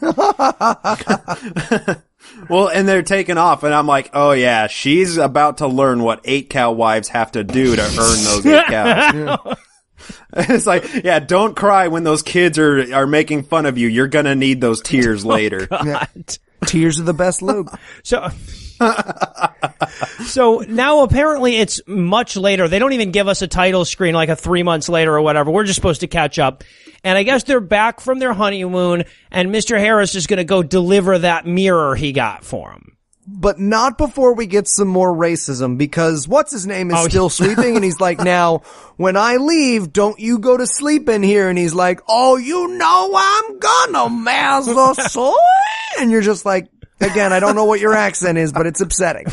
I: Well, and they're taking off, and I'm like, oh yeah, she's about to learn what 8 cow wives have to do to earn those 8 cows. Yeah. It's like, yeah, don't cry when those kids are making fun of you. You're gonna need those tears later.
H: Yeah.
F: Tears are the best lube.
H: So now apparently it's much later. They don't even give us a title screen like a 3 months later or whatever. We're just supposed to catch up. And I guess they're back from their honeymoon and Mr. Harris is going to go deliver that mirror he got for him.
F: But not before we get some more racism, because what's his name is still sleeping, and he's like, now, when I leave, don't you go to sleep in here. And he's like, oh, you know I'm gonna, Master. And you're just like, again, I don't know what your accent is, but it's upsetting.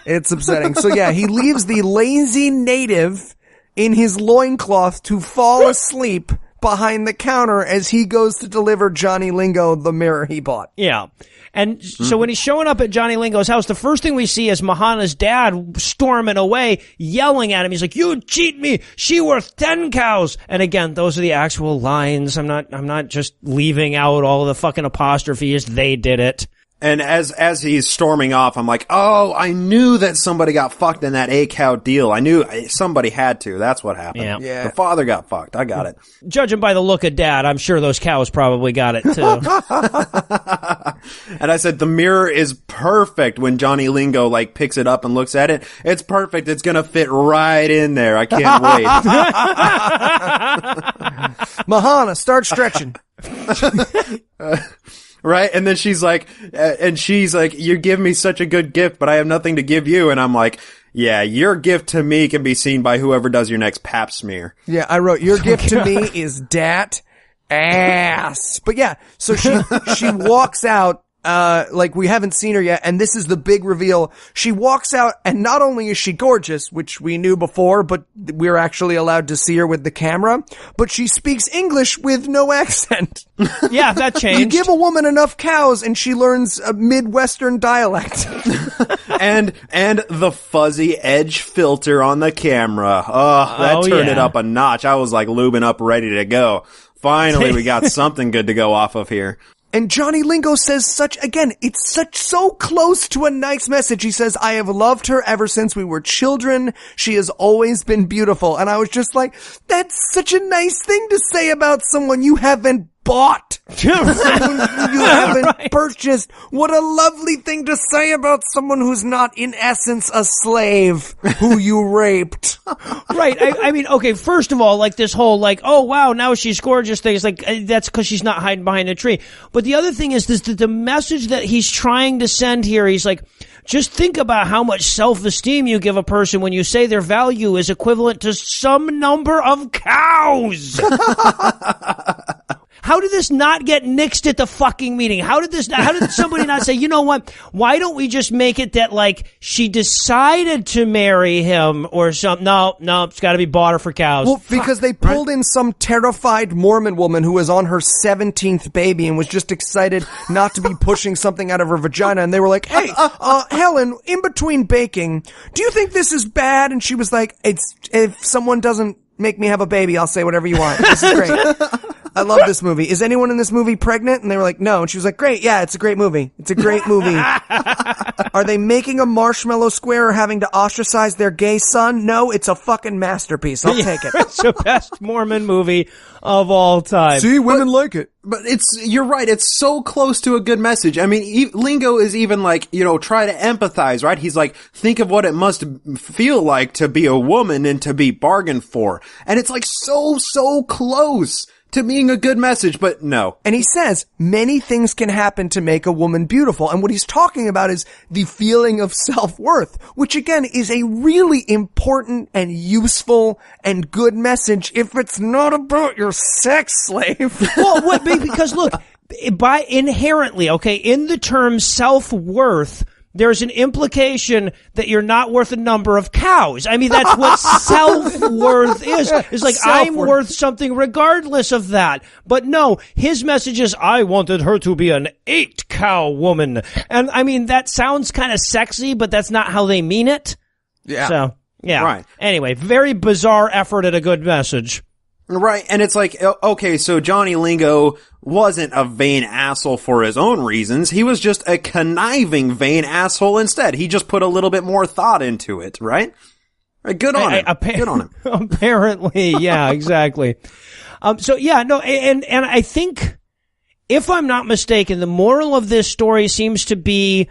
F: It's upsetting. So yeah, he leaves the lazy native in his loincloth to fall asleep behind the counter as he goes to deliver Johnny Lingo the mirror he bought.
H: Yeah. And so when he's showing up at Johnny Lingo's house, the first thing we see is Mahana's dad storming away, yelling at him. He's like, you cheat me. She worth 10 cows. And again, those are the actual lines. I'm not just leaving out all the fucking apostrophes. They did it.
I: And as he's storming off, I'm like, oh, I knew that somebody got fucked in that 8 cow deal. I knew somebody had to. That's what happened.
H: Yeah.
I: The father got fucked. I got it.
H: Judging by the look of Dad, I'm sure those cows probably got it too.
I: And I said, the mirror is perfect when Johnny Lingo picks it up and looks at it. It's perfect. It's going to fit right in there. I can't wait.
F: Mahana, start stretching.
I: Right? And then she's like, you give me such a good gift, but I have nothing to give you. And I'm like, yeah, your gift to me can be seen by whoever does your next pap smear.
F: Yeah, I wrote, your gift to me is dat ass. But yeah, so she walks out, we haven't seen her yet, and this is the big reveal. She walks out, and not only is she gorgeous, which we knew before, but we're actually allowed to see her with the camera, but she speaks English with no accent.
H: Yeah, that changed.
F: You give a woman enough cows, and she learns a Midwestern dialect.
I: and the fuzzy edge filter on the camera. Oh, that turned it up a notch. I was lubing up, ready to go. Finally, we got something good to go off of here.
F: And Johnny Lingo says it's so close to a nice message. He says, I have loved her ever since we were children. She has always been beautiful. And I was just like, that's such a nice thing to say about someone you haven't bought. Someone you haven't purchased. What a lovely thing to say about someone who's not, in essence, a slave who you raped.
H: Right. I mean, okay, first of all, this whole, oh, wow, now she's gorgeous thing. It's that's because she's not hiding behind a tree. But the other thing is the message that he's trying to send here, he's like, just think about how much self-esteem you give a person when you say their value is equivalent to some number of cows. How did this not get nixed at the fucking meeting? How did somebody not say, you know what? Why don't we just make it that, like, she decided to marry him or something? No, it's got to be barter for cows.
F: Well, because they pulled in some terrified Mormon woman who was on her 17th baby and was just excited not to be pushing something out of her vagina. And they were like, hey, Helen, in between baking, do you think this is bad? And she was like, if someone doesn't make me have a baby, I'll say whatever you want. This is great. I love this movie. Is anyone in this movie pregnant? And they were like, no. And she was like, great. Yeah, it's a great movie. It's a great movie. Are they making a Marshmallow Square or having to ostracize their gay son? No, it's a fucking masterpiece. I'll take it.
H: It's the best Mormon movie of all time.
F: See, women like it.
I: But you're right, it's so close to a good message. I mean, Lingo is even like, try to empathize, right? He's like, think of what it must feel like to be a woman and to be bargained for. And it's like so close to being a good message, but no.
F: And he says many things can happen to make a woman beautiful. And what he's talking about is the feeling of self-worth, which again is a really important and useful and good message if it's not about your sex slave.
H: Well, because look, by inherently, okay, in the term self-worth, there's an implication that you're not worth a number of cows. I mean, that's what self-worth is. It's like, I'm worth something regardless of that. But no, his message is, I wanted her to be an 8-cow woman. And I mean, that sounds kind of sexy, but that's not how they mean it.
F: Yeah.
H: So, yeah.
I: Right.
H: Anyway, very bizarre effort at a good message.
I: Right, and it's like, okay, so Johnny Lingo wasn't a vain asshole for his own reasons. He was just a conniving vain asshole instead. He just put a little bit more thought into it, right? Good on him. Good on him.
H: Apparently, yeah, exactly. So yeah, no, and I think, if I'm not mistaken, the moral of this story seems to be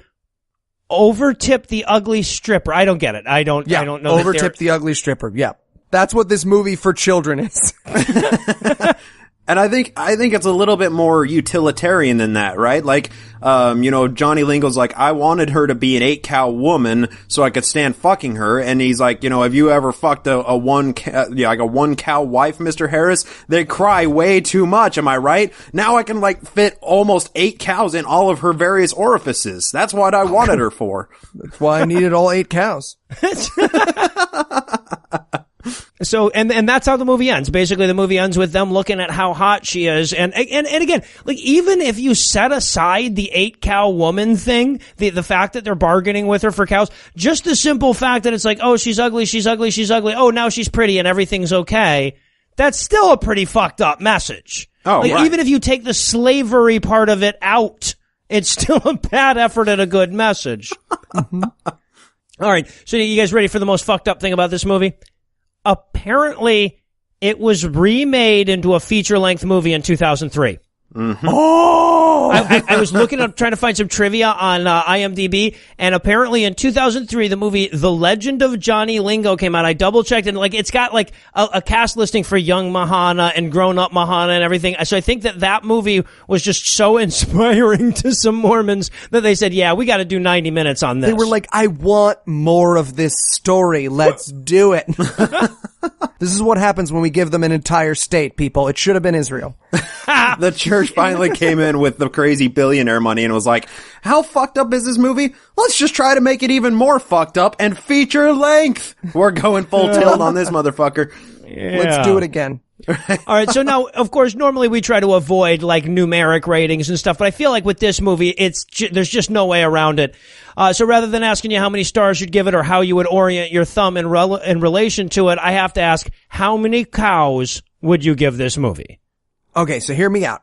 H: overtip the ugly stripper. I don't get it. I don't know.
F: Overtip the ugly stripper. Yeah. That's what this movie for children is.
I: And I think it's a little bit more utilitarian than that, right? Like, Johnny Lingo's like, I wanted her to be an 8-cow woman so I could stand fucking her. And he's like, have you ever fucked a 1-cow wife, Mr. Harris? They cry way too much. Am I right? Now I can like fit almost 8 cows in all of her various orifices. That's what I wanted her for.
F: That's why I needed all 8 cows.
H: So, and that's how the movie ends. Basically, the movie ends with them looking at how hot she is. And again, like, even if you set aside the 8-cow woman thing, the fact that they're bargaining with her for cows, just the simple fact that it's like, oh, she's ugly. Oh, now she's pretty and everything's okay. That's still a pretty fucked up message.
I: Oh,
H: like,
I: right.
H: Even if you take the slavery part of it out, it's still a bad effort at a good message. All right. So you guys ready for the most fucked up thing about this movie? Apparently, it was remade into a feature-length movie in 2003.
I: Mm-hmm.
H: Oh! I was looking up, trying to find some trivia on IMDb, and apparently in 2003, the movie The Legend of Johnny Lingo came out. I double-checked, and like, it's got like a cast listing for young Mahana and grown-up Mahana and everything. So I think that movie was just so inspiring to some Mormons that they said, yeah, we got to do 90 minutes on this.
F: They were like, I want more of this story. Let's do it. This is what happens when we give them an entire state, people. It should have been Israel.
I: The church finally came in with the crazy billionaire money and was like, how fucked up is this movie? Let's just try to make it even more fucked up and feature length. We're going full tilt on this motherfucker.
H: Yeah.
F: Let's do it again.
H: All right, so now, of course, normally we try to avoid like numeric ratings and stuff, but I feel like with this movie, there's just no way around it. So rather than asking you how many stars you'd give it or how you would orient your thumb in relation to it, I have to ask, how many cows would you give this movie?
F: Okay, so hear me out.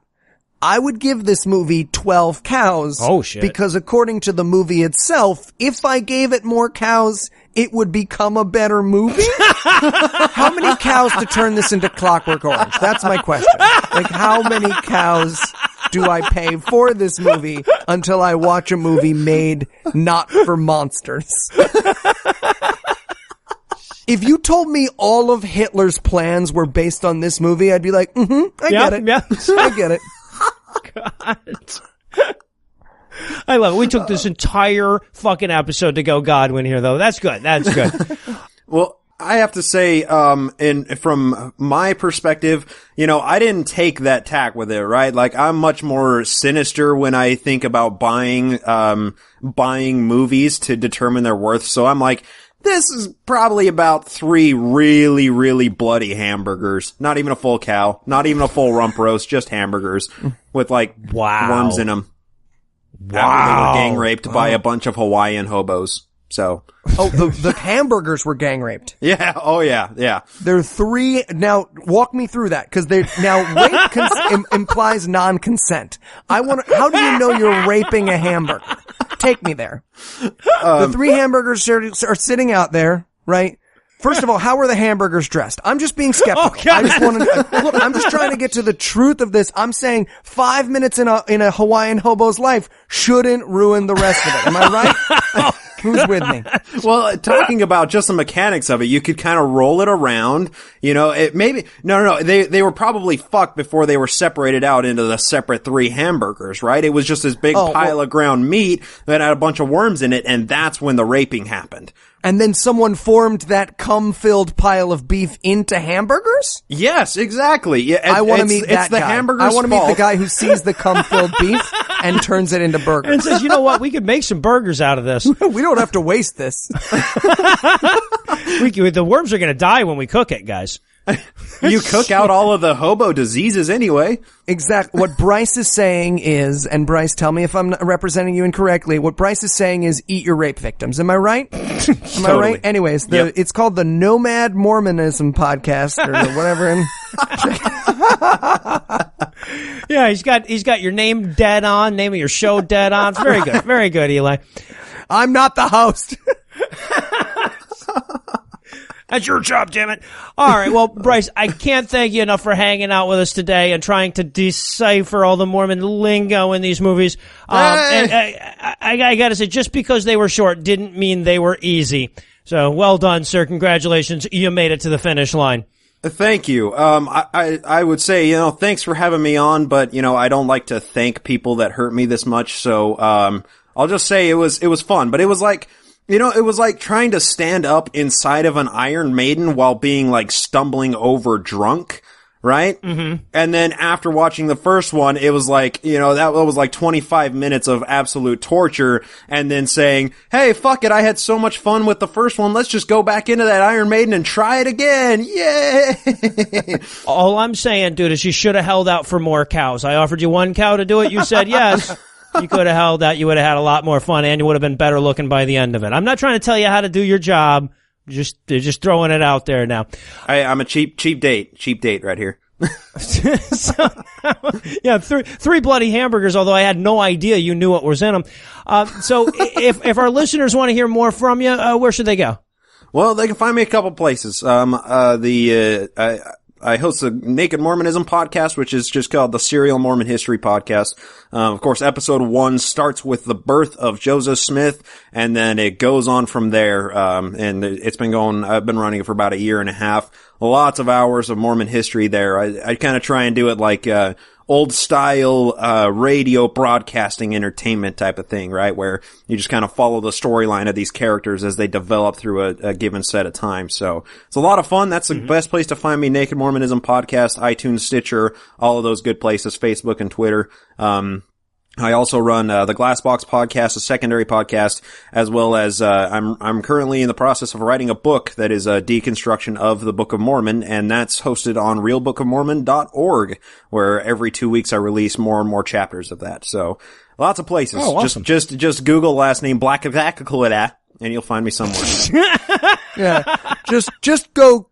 F: I would give this movie 12 cows.
H: Oh, shit.
F: Because according to the movie itself, if I gave it more cows, it would become a better movie? How many cows to turn this into Clockwork Orange? That's my question. Like, how many cows do I pay for this movie until I watch a movie made not for monsters? If you told me all of Hitler's plans were based on this movie, I'd be like, I get it.
H: Yeah.
F: I get it.
H: God. I love it. We took this entire fucking episode to go Godwin here, though. That's good. That's good.
I: Well, I have to say, from my perspective, I didn't take that tack with it, right? Like, I'm much more sinister when I think about buying movies to determine their worth. So I'm like, this is probably about 3 really, really bloody hamburgers. Not even a full cow. Not even a full rump roast. Just hamburgers with worms in them. Wow. They were gang raped by a bunch of Hawaiian hobos. So.
F: Oh, the hamburgers were gang raped.
I: Yeah. Oh, yeah. Yeah.
F: There are 3. Now, walk me through that, because rape implies non-consent. How do you know you're raping a hamburger? Take me there. The 3 hamburgers are sitting out there, right? First of all, how are the hamburgers dressed? I'm just being skeptical.
H: Okay.
F: I just want to look. I'm just trying to get to the truth of this. I'm saying 5 minutes in a Hawaiian hobo's life shouldn't ruin the rest of it. Am I right? Who's with me?
I: Well, talking about just the mechanics of it, you could kind of roll it around. No. They were probably fucked before they were separated out into the separate 3 hamburgers, right? It was just this big pile of ground meat that had a bunch of worms in it, and that's when the raping happened.
F: And then someone formed that cum-filled pile of beef into hamburgers?
I: Yes, exactly. Yeah,
F: I want to meet that
I: guy. It's the hamburger's
F: I want to meet
I: fault.
F: the guy who sees the cum-filled beef and turns it into burgers.
H: And says, you know what? We could make some burgers out of this.
F: We don't have to waste this.
H: The worms are going to die when we cook it, guys.
I: You cook out all of the hobo diseases anyway.
F: Exactly. What Bryce is saying is, and Bryce, tell me if I'm not representing you incorrectly, what Bryce is saying is eat your rape victims. Am I right? Am I right? Anyways, it's called the Nomad Mormonism podcast or whatever.
H: Yeah, he's got your name dead on, name of your show dead on. It's very good. Very good, Eli.
F: I'm not the host.
H: That's your job, damn it. All right, well, Bryce, I can't thank you enough for hanging out with us today and trying to decipher all the Mormon lingo in these movies. And I gotta say, just because they were short didn't mean they were easy. So, well done, sir. Congratulations. You made it to the finish line.
I: Thank you. I would say, thanks for having me on, but, I don't like to thank people that hurt me this much. So, I'll just say it was fun, but it was like, it was like trying to stand up inside of an Iron Maiden while being stumbling over drunk, right? Mm-hmm. And then after watching the first one, it was like, that was like 25 minutes of absolute torture, and then saying, hey, fuck it, I had so much fun with the first one, let's just go back into that Iron Maiden and try it again. Yay!
H: All I'm saying, dude, is you should have held out for more cows. I offered you 1 cow to do it, you said yes. You could have held out, you would have had a lot more fun, and you would have been better looking by the end of it. I'm not trying to tell you how to do your job, just throwing it out there now.
I: I'm a cheap date right here.
H: So, yeah, 3 bloody hamburgers, although I had no idea you knew what was in them. So if our listeners want to hear more from you, where should they go?
I: Well, they can find me a couple places. I host the Naked Mormonism podcast, which is just called the Serial Mormon History Podcast. Of course, episode 1 starts with the birth of Joseph Smith, and then it goes on from there. And I've been running it for about 1.5 years. Lots of hours of Mormon history there. I kind of try and do it like, old style, radio broadcasting entertainment type of thing, right? Where you just kind of follow the storyline of these characters as they develop through a given set of time. So it's a lot of fun. That's the best place to find me. Naked Mormonism Podcast, iTunes, Stitcher, all of those good places, Facebook and Twitter. I also run the Glassbox podcast, a secondary podcast, as well as I'm currently in the process of writing a book that is a deconstruction of the Book of Mormon, and that's hosted on realbookofmormon.org, where every 2 weeks I release more and more chapters of that. So lots of places. Oh, awesome. Just Google last name Blackavacaculida, and you'll find me somewhere.
F: Yeah, just go.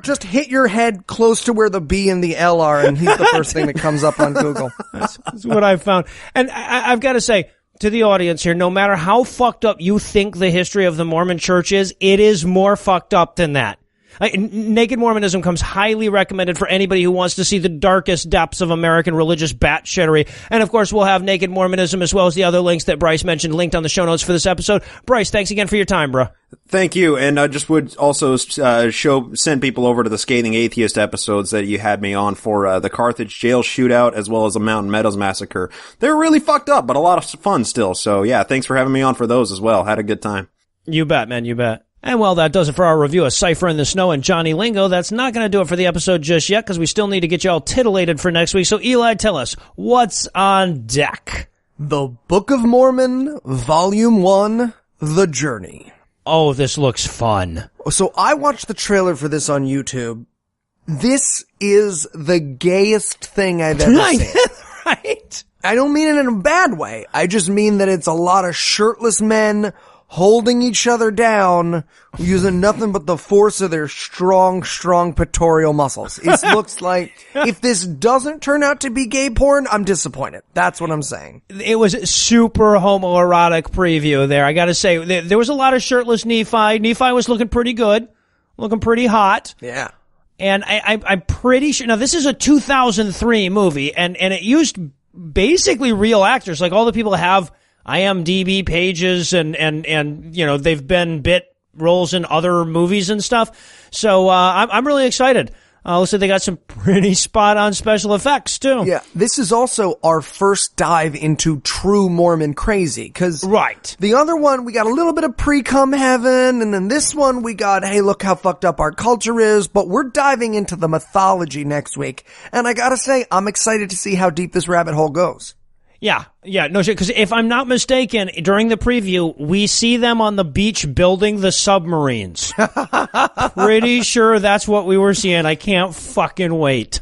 F: Just hit your head close to where the B and the L are, and he's the first thing that comes up on Google.
H: That's what I've found. And I've got to say to the audience here, no matter how fucked up you think the history of the Mormon Church is, it is more fucked up than that. Naked Mormonism comes highly recommended for anybody who wants to see the darkest depths of American religious batshittery. And of course, we'll have Naked Mormonism as well as the other links that Bryce mentioned linked on the show notes for this episode. Bryce, thanks again for your time, bro.
I: Thank you. And I just would also send people over to the Scathing Atheist episodes that you had me on for the Carthage jail shootout as well as the Mountain Meadows massacre. They're really fucked up, but a lot of fun still. So yeah, thanks for having me on for those as well. Had a good time.
H: You bet, man. You bet. And well, that does it for our review of Cipher in the Snow and Johnny Lingo. That's not going to do it for the episode just yet, because we still need to get you all titillated for next week. So, Eli, tell us, what's on deck?
F: The Book of Mormon, Volume 1, The Journey.
H: Oh, this looks fun.
F: So I watched the trailer for this on YouTube. This is the gayest thing I've ever seen.
H: Right?
F: I don't mean it in a bad way. I just mean that it's a lot of shirtless men holding each other down, using nothing but the force of their strong pectoral muscles. It looks like, if this doesn't turn out to be gay porn, I'm disappointed. That's what I'm saying.
H: It was a super homoerotic preview there. I gotta say, there was a lot of shirtless Nephi. Nephi was looking pretty good. Looking pretty hot.
F: Yeah.
H: And I'm pretty sure, now this is a 2003 movie, and it used basically real actors. Like, all the people have IMDb pages and you know, they've been bit roles in other movies and stuff. So, I'm really excited. Looks like they got some pretty spot on special effects too.
F: Yeah. This is also our first dive into true Mormon crazy.
H: Right.
F: The other one, we got a little bit of pre-cum heaven, and then this one we got, hey, look how fucked up our culture is, but we're diving into the mythology next week. And I gotta say, I'm excited to see how deep this rabbit hole goes.
H: Yeah, no shit, because if I'm not mistaken, during the preview, we see them on the beach building the submarines. Pretty sure that's what we were seeing. I can't fucking wait.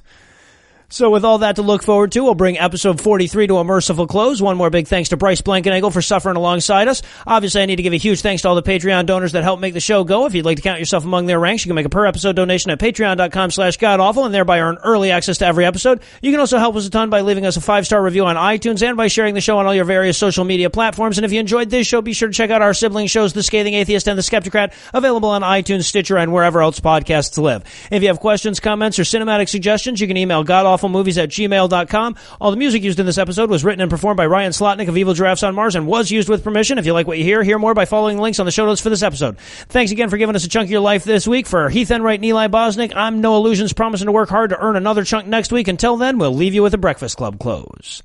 H: So with all that to look forward to, we'll bring episode 43 to a merciful close. One more big thanks to Bryce Blankenagel for suffering alongside us. Obviously, I need to give a huge thanks to all the Patreon donors that help make the show go. If you'd like to count yourself among their ranks, you can make a per-episode donation at patreon.com/godawful and thereby earn early access to every episode. You can also help us a ton by leaving us a 5-star review on iTunes and by sharing the show on all your various social media platforms. And if you enjoyed this show, be sure to check out our sibling shows, The Scathing Atheist and The Skeptocrat, available on iTunes, Stitcher, and wherever else podcasts live. If you have questions, comments, or cinematic suggestions, you can email godawfulmovies@gmail.com. All the music used in this episode was written and performed by Ryan Slotnick of Evil Giraffes on Mars and was used with permission. If you like what you hear more by following the links on the show notes for this episode. Thanks again for giving us a chunk of your life this week. For Heath Enwright and Eli Bosnick, I'm Noah Lugeons, promising to work hard to earn another chunk next week. Until then, we'll leave you with a Breakfast Club close.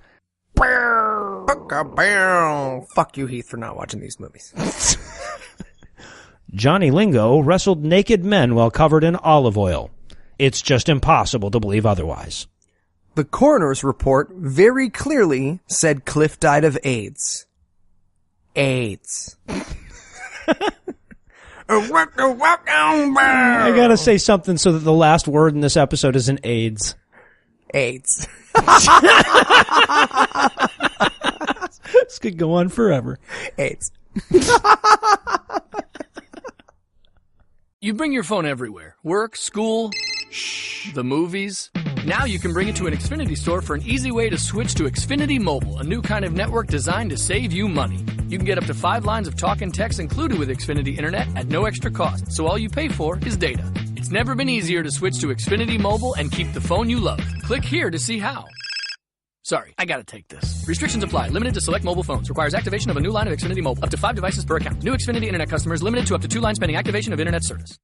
F: Fuck you, Heath, for not watching these movies.
H: Johnny Lingo wrestled naked men while covered in olive oil. It's just impossible to believe otherwise.
F: The coroner's report very clearly said Cliff died of AIDS. AIDS.
H: I gotta say something so that the last word in this episode isn't AIDS.
F: AIDS.
H: This could go on forever.
F: AIDS.
J: You bring your phone everywhere. Work, school, the movies. Now you can bring it to an Xfinity store for an easy way to switch to Xfinity Mobile, a new kind of network designed to save you money. You can get up to 5 lines of talk and text included with Xfinity Internet at no extra cost, so all you pay for is data. It's never been easier to switch to Xfinity Mobile and keep the phone you love. Click here to see how. Sorry, I gotta take this. Restrictions apply. Limited to select mobile phones. Requires activation of a new line of Xfinity Mobile. Up to 5 devices per account. New Xfinity Internet customers limited to up to 2 lines pending activation of Internet service.